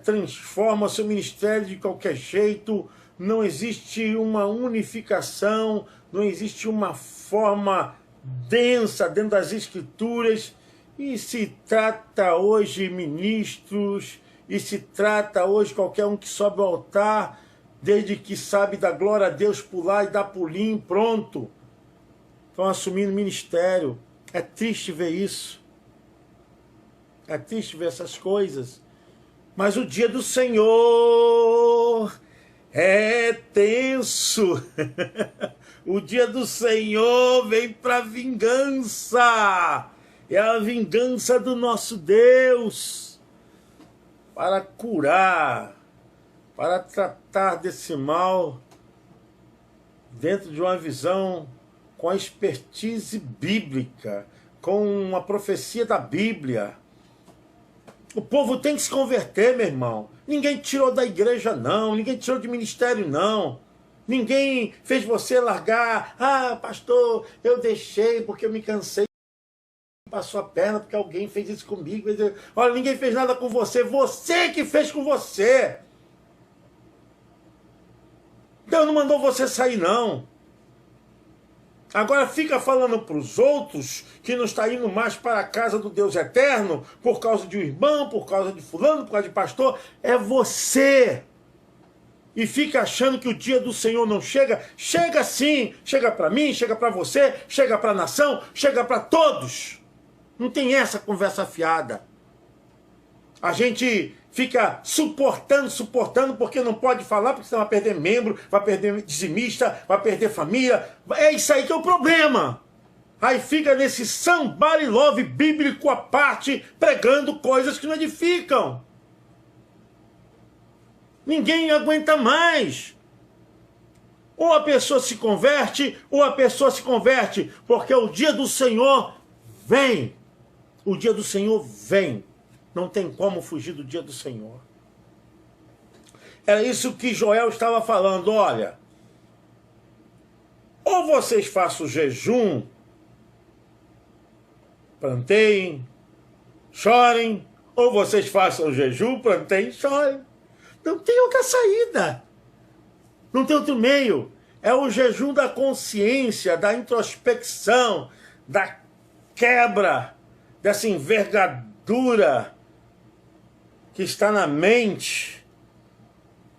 transforma seu ministério de qualquer jeito. Não existe uma unificação, não existe uma forma densa dentro das Escrituras. E se trata hoje ministros, e se trata hoje qualquer um que sobe ao altar, desde que sabe dar glória a Deus, pular e dar pulinho, pronto. Estão assumindo ministério. É triste ver isso. É triste ver essas coisas. Mas o dia do Senhor é tenso. O dia do Senhor vem para vingança. É a vingança do nosso Deus. Para curar, para tratar desse mal dentro de uma visão com a expertise bíblica, com uma profecia da Bíblia. O povo tem que se converter, meu irmão. Ninguém tirou da igreja, não. Ninguém tirou de ministério, não. Ninguém fez você largar. Ah, pastor, eu deixei porque eu me cansei. Passou a perna porque alguém fez isso comigo. Olha, ninguém fez nada com você. Você que fez com você. Deus não mandou você sair, não. Agora fica falando para os outros que não está indo mais para a casa do Deus eterno por causa de um irmão, por causa de fulano, por causa de pastor. É você. E fica achando que o dia do Senhor não chega. Chega sim. Chega para mim, chega para você, chega para a nação, chega para todos. Não tem essa conversa fiada. A gente fica suportando, porque não pode falar, porque senão vai perder membro, vai perder dizimista, vai perder família. É isso aí que é o problema. Aí fica nesse somebody love bíblico à parte, pregando coisas que não edificam. Ninguém aguenta mais. Ou a pessoa se converte, ou a pessoa se converte, porque o dia do Senhor vem. O dia do Senhor vem. Não tem como fugir do dia do Senhor. Era isso que Joel estava falando. Olha, ou vocês façam jejum, planteiem, chorem, ou vocês façam jejum, planteiem, chorem. Não tem outra saída. Não tem outro meio. É o jejum da consciência, da introspecção, da quebra, dessa envergadura que está na mente,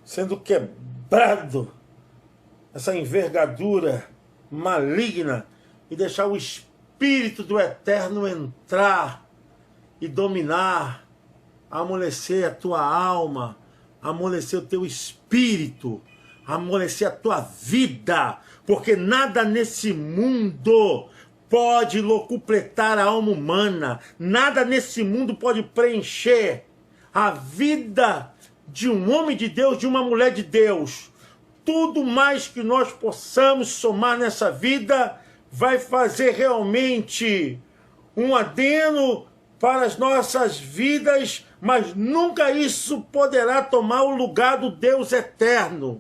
sendo quebrado, essa envergadura maligna, e deixar o Espírito do Eterno entrar e dominar, amolecer a tua alma, amolecer o teu espírito, amolecer a tua vida, porque nada nesse mundo pode locupletar a alma humana, nada nesse mundo pode preencher a vida de um homem de Deus, de uma mulher de Deus. Tudo mais que nós possamos somar nessa vida vai fazer realmente um adeno para as nossas vidas, mas nunca isso poderá tomar o lugar do Deus eterno.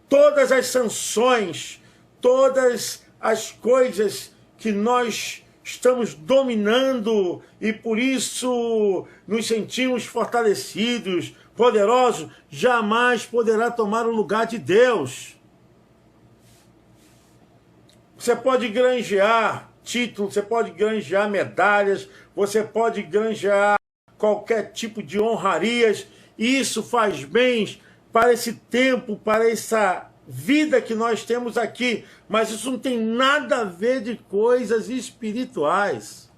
Todas as sanções, todas as coisas que nós estamos dominando e por isso nos sentimos fortalecidos, poderosos, jamais poderá tomar o lugar de Deus. Você pode granjear títulos, você pode granjear medalhas, você pode granjear qualquer tipo de honrarias, e isso faz bem para esse tempo, para essa vida que nós temos aqui, mas isso não tem nada a ver de coisas espirituais.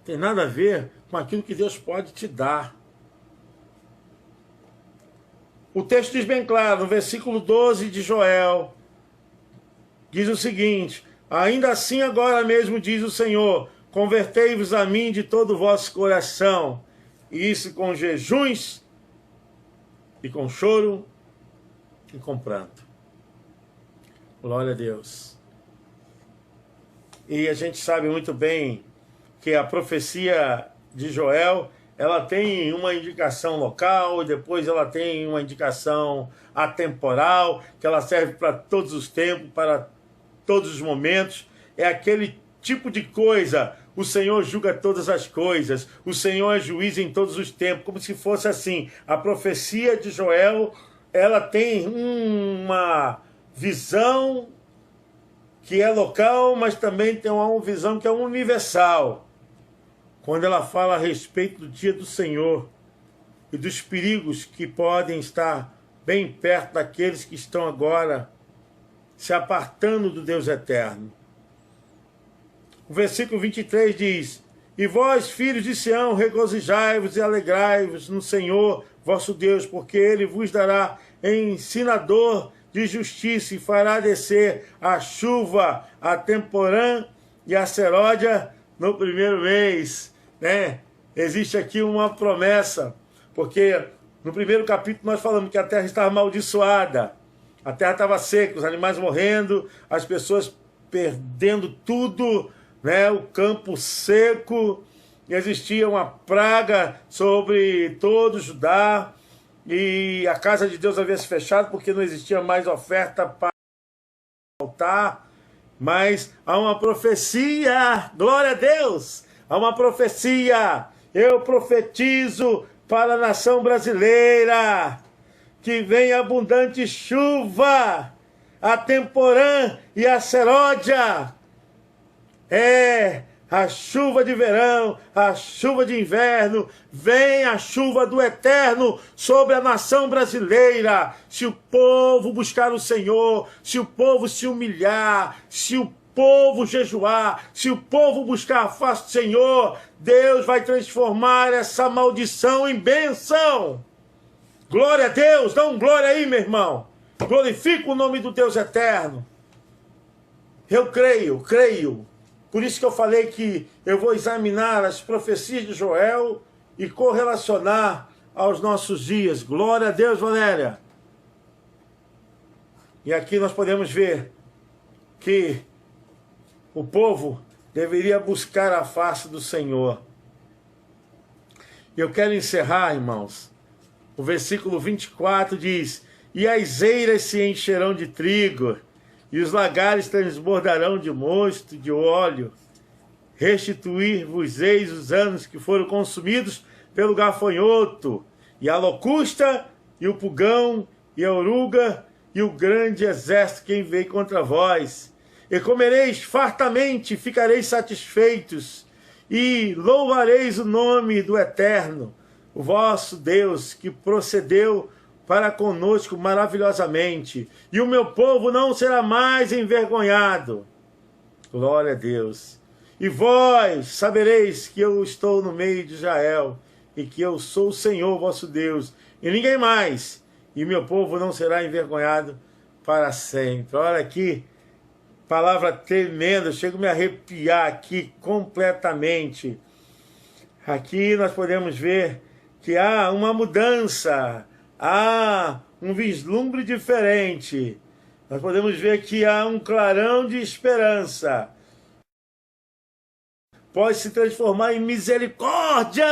Tem nada a ver com aquilo que Deus pode te dar. O texto diz bem claro, no versículo 12 de Joel, diz o seguinte: ainda assim agora mesmo diz o Senhor, convertei-vos a mim de todo o vosso coração, e isso com jejuns, e com choro, e com pranto. Glória a Deus. E a gente sabe muito bem que a profecia de Joel, ela tem uma indicação local, e depois ela tem uma indicação atemporal, que ela serve para todos os tempos, para todos os momentos. É aquele tipo de coisa, o Senhor julga todas as coisas, o Senhor é juiz em todos os tempos, como se fosse assim. A profecia de Joel, ela tem uma visão que é local, mas também tem uma visão que é universal. Quando ela fala a respeito do dia do Senhor, e dos perigos que podem estar bem perto daqueles que estão agora se apartando do Deus eterno. O versículo 23 diz: E vós, filhos de Sião, regozijai-vos e alegrai-vos no Senhor vosso Deus, porque Ele vos dará ensinador de justiça e fará descer a chuva, a temporã e a seródia no primeiro mês. Né? Existe aqui uma promessa, porque no primeiro capítulo nós falamos que a terra estava amaldiçoada, a terra estava seca, os animais morrendo, as pessoas perdendo tudo, né? O campo seco, existia uma praga sobre todo Judá, e a casa de Deus havia se fechado porque não existia mais oferta para o altar. Mas há uma profecia, glória a Deus, há uma profecia. Eu profetizo para a nação brasileira que vem abundante chuva, a temporã e a seródia. A chuva de verão, a chuva de inverno, vem a chuva do eterno sobre a nação brasileira. Se o povo buscar o Senhor, se o povo se humilhar, se o povo jejuar, se o povo buscar a face do Senhor, Deus vai transformar essa maldição em bênção. Glória a Deus, dá um glória aí, meu irmão. Glorifica o nome do Deus eterno. Eu creio. Por isso que eu falei que eu vou examinar as profecias de Joel e correlacionar aos nossos dias. Glória a Deus, Valéria. E aqui nós podemos ver que o povo deveria buscar a face do Senhor. Eu quero encerrar, irmãos. O versículo 24 diz: E as eiras se encherão de trigo, e os lagares transbordarão de mosto, de óleo. Restituir-vos-eis os anos que foram consumidos pelo gafanhoto, e a locusta, e o pulgão, e a oruga, e o grande exército que veio contra vós. E comereis fartamente, ficareis satisfeitos, e louvareis o nome do Eterno, o vosso Deus, que procedeu para conosco maravilhosamente, e o meu povo não será mais envergonhado. Glória a Deus. E vós sabereis que eu estou no meio de Israel, e que eu sou o Senhor vosso Deus, e ninguém mais, e meu povo não será envergonhado para sempre. Olha aqui, palavra tremenda, eu chego a me arrepiar aqui completamente. Aqui nós podemos ver que há uma mudança, há um vislumbre diferente. Nós podemos ver que há um clarão de esperança. Pode se transformar em misericórdia.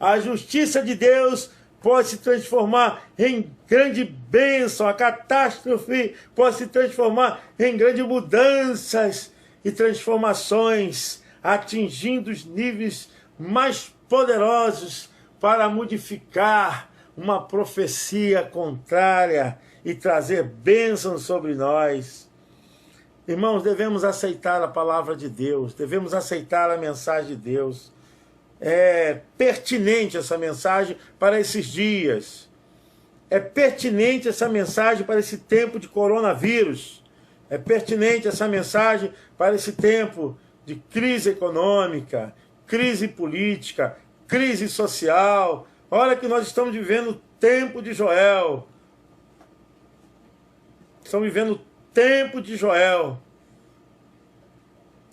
A justiça de Deus pode se transformar em grande bênção. A catástrofe pode se transformar em grandes mudanças e transformações, atingindo os níveis mais poderosos para modificar uma profecia contrária e trazer bênção sobre nós. Irmãos, devemos aceitar a palavra de Deus, devemos aceitar a mensagem de Deus. É pertinente essa mensagem para esses dias. É pertinente essa mensagem para esse tempo de coronavírus. É pertinente essa mensagem para esse tempo de crise econômica, crise política, crise social. Olha que nós estamos vivendo o tempo de Joel. Estamos vivendo o tempo de Joel.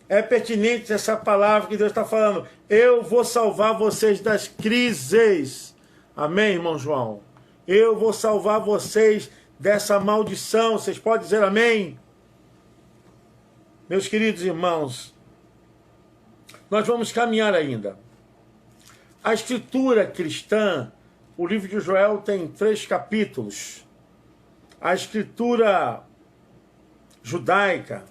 É pertinente essa palavra que Deus está falando. Eu vou salvar vocês das crises. Amém, irmão João? Eu vou salvar vocês dessa maldição. Vocês podem dizer amém? Meus queridos irmãos, nós vamos caminhar ainda. A escritura cristã, o livro de Joel tem 3 capítulos. A escritura judaica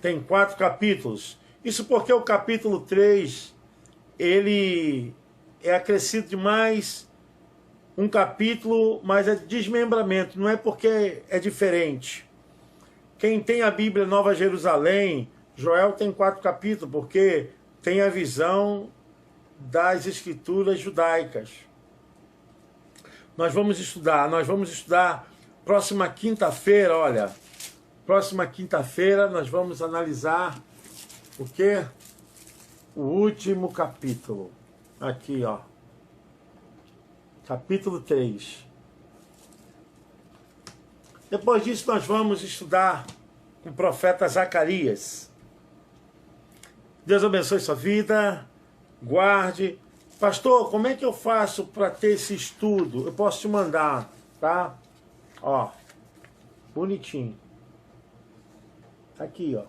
tem 4 capítulos. Isso porque o capítulo 3, ele é acrescido de mais um capítulo, mas é desmembramento, não é porque é diferente. Quem tem a Bíblia Nova Jerusalém, Joel tem 4 capítulos, porque tem a visão das Escrituras judaicas. Nós vamos estudar próxima quinta-feira, olha. Próxima quinta-feira nós vamos analisar o quê? O último capítulo. Aqui, ó. Capítulo 3. Depois disso nós vamos estudar com o profeta Zacarias. Deus abençoe sua vida, guarde. Pastor, como é que eu faço para ter esse estudo? Eu posso te mandar, tá? Ó, bonitinho. Aqui, ó.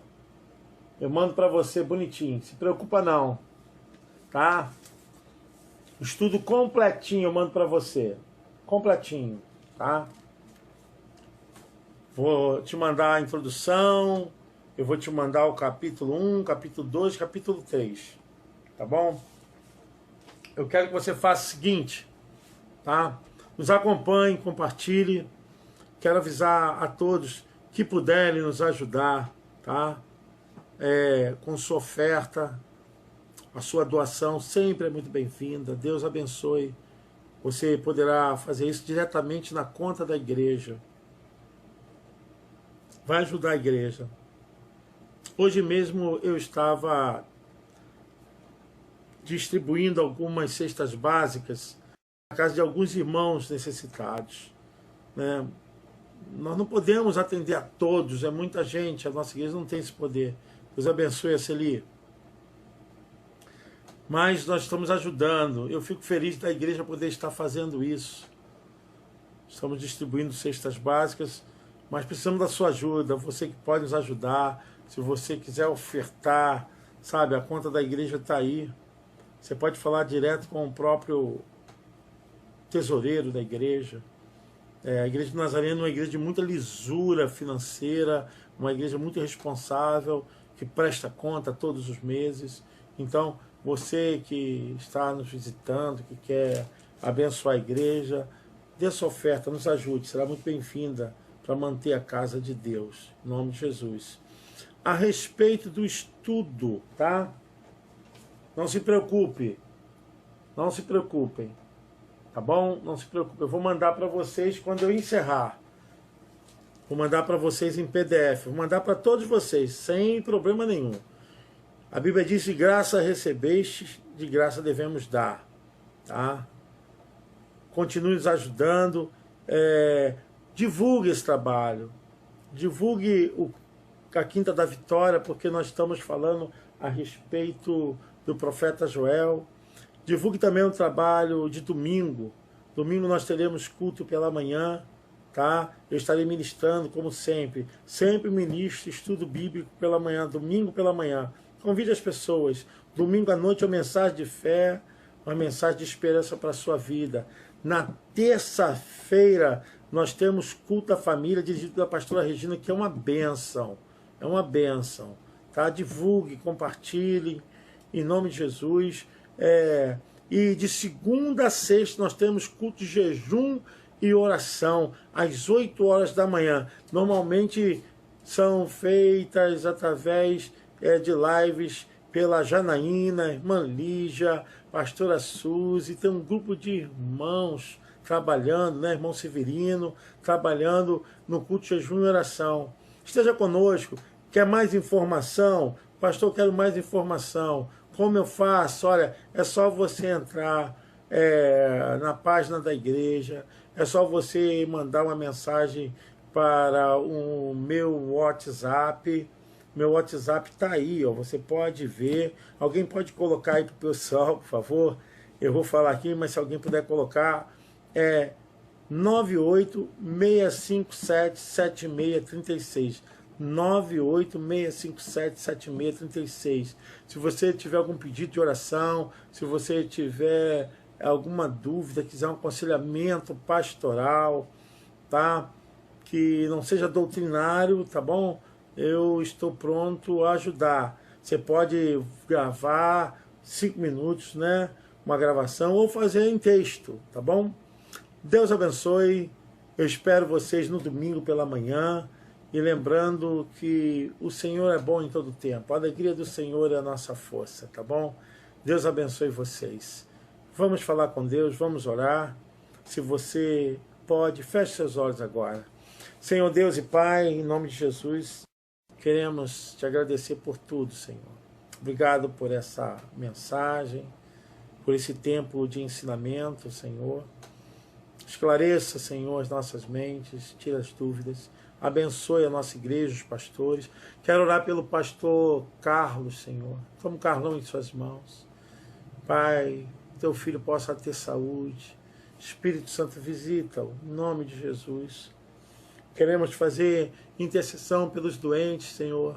Eu mando para você bonitinho. Se preocupa não, tá? Estudo completinho eu mando para você. Completinho, tá? Vou te mandar a introdução, eu vou te mandar o capítulo 1, capítulo 2, capítulo 3. Tá bom? Eu quero que você faça o seguinte, tá? Nos acompanhe, compartilhe. Quero avisar a todos que puderem nos ajudar, tá? Com sua oferta, a sua doação sempre é muito bem-vinda. Deus abençoe. Você poderá fazer isso diretamente na conta da igreja. Vai ajudar a igreja. Hoje mesmo eu estava distribuindo algumas cestas básicas na casa de alguns irmãos necessitados, né? Nós não podemos atender a todos, é muita gente, a nossa igreja não tem esse poder. Deus abençoe a Celi. Mas nós estamos ajudando. Eu fico feliz da igreja poder estar fazendo isso. Estamos distribuindo cestas básicas, mas precisamos da sua ajuda. Você que pode nos ajudar, se você quiser ofertar, sabe, a conta da igreja está aí. Você pode falar direto com o próprio tesoureiro da igreja. A igreja de Nazareno é uma igreja de muita lisura financeira, uma igreja muito responsável, que presta conta todos os meses. Então, você que está nos visitando, que quer abençoar a igreja, dê sua oferta, nos ajude, será muito bem-vinda para manter a casa de Deus, em nome de Jesus. A respeito do estudo, tá? Não se preocupe, não se preocupem, tá bom? Não se preocupe, eu vou mandar para vocês quando eu encerrar. Vou mandar para vocês em PDF, vou mandar para todos vocês, sem problema nenhum. A Bíblia diz: de graça recebeste, de graça devemos dar, tá? Continue nos ajudando, divulgue esse trabalho, divulgue a Quinta da Vitória, porque nós estamos falando a respeito do profeta Joel. Divulgue também o trabalho de domingo. Domingo nós teremos culto pela manhã, tá? Eu estarei ministrando, como sempre. Sempre ministro estudo bíblico pela manhã, domingo pela manhã. Convide as pessoas. Domingo à noite é uma mensagem de fé, uma mensagem de esperança para a sua vida. Na terça-feira nós temos culto à família, dirigido pela pastora Regina, que é uma bênção. É uma bênção. Tá? Divulgue, compartilhe, em nome de Jesus. E de segunda a sexta nós temos culto de jejum e oração, às 8 horas da manhã. Normalmente são feitas através de lives pela Janaína, irmã Lígia, pastora Suzy. Tem um grupo de irmãos trabalhando, né? Irmão Severino, trabalhando no culto de jejum e oração. Esteja conosco. Quer mais informação? Pastor, quero mais informação. Como eu faço? Olha, é só você entrar na página da igreja, é só você mandar uma mensagem para o meu WhatsApp. Meu WhatsApp está aí, ó, você pode ver. Alguém pode colocar aí para o pessoal, por favor? Eu vou falar aqui, mas se alguém puder colocar, 986577636. 986577636. Se você tiver algum pedido de oração, se você tiver alguma dúvida, quiser um aconselhamento pastoral, tá? Que não seja doutrinário, tá bom? Eu estou pronto a ajudar. Você pode gravar 5 minutos, né? Uma gravação, ou fazer em texto, tá bom? Deus abençoe. Eu espero vocês no domingo pela manhã. E lembrando que o Senhor é bom em todo tempo. A alegria do Senhor é a nossa força, tá bom? Deus abençoe vocês. Vamos falar com Deus, vamos orar. Se você pode, feche seus olhos agora. Senhor Deus e Pai, em nome de Jesus, queremos te agradecer por tudo, Senhor. Obrigado por essa mensagem, por esse tempo de ensinamento, Senhor. Esclareça, Senhor, as nossas mentes, tira as dúvidas. Abençoe a nossa igreja, os pastores. Quero orar pelo pastor Carlos, Senhor. Toma o Carlão em suas mãos. Pai, teu filho possa ter saúde. Espírito Santo, visita-o, em nome de Jesus. Queremos fazer intercessão pelos doentes, Senhor,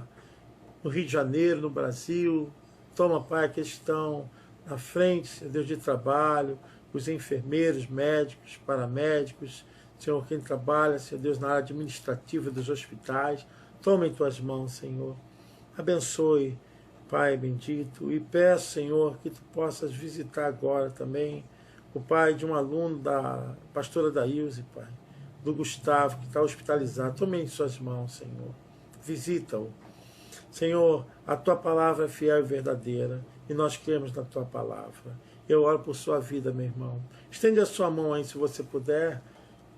no Rio de Janeiro, no Brasil. Toma, Pai, que estão na frente, Senhor Deus, de trabalho, os enfermeiros, médicos, paramédicos, Senhor, quem trabalha, Senhor Deus, na área administrativa dos hospitais. Toma em tuas mãos, Senhor. Abençoe, Pai bendito, e peço, Senhor, que tu possas visitar agora também o pai de um aluno da pastora Daílse, Pai, do Gustavo, que está hospitalizado. Tome em suas mãos, Senhor. Visita-o. Senhor, a tua palavra é fiel e verdadeira, e nós cremos na tua palavra. Eu oro por sua vida, meu irmão. Estende a sua mão aí, se você puder.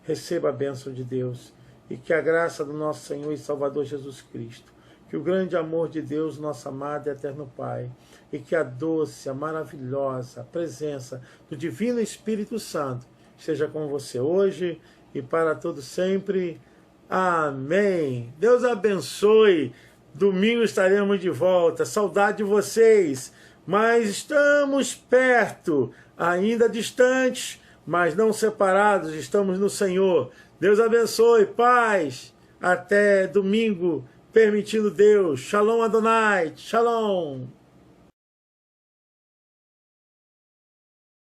Receba a bênção de Deus, e que a graça do nosso Senhor e Salvador Jesus Cristo, que o grande amor de Deus, nosso amado e eterno Pai, e que a doce, a maravilhosa presença do Divino Espírito Santo esteja com você hoje e para todo sempre. Amém. Deus abençoe. Domingo estaremos de volta. Saudade de vocês, mas estamos perto, ainda distantes, mas não separados. Estamos no Senhor. Deus abençoe. Paz. Até domingo, permitindo Deus. Shalom Adonai. Shalom.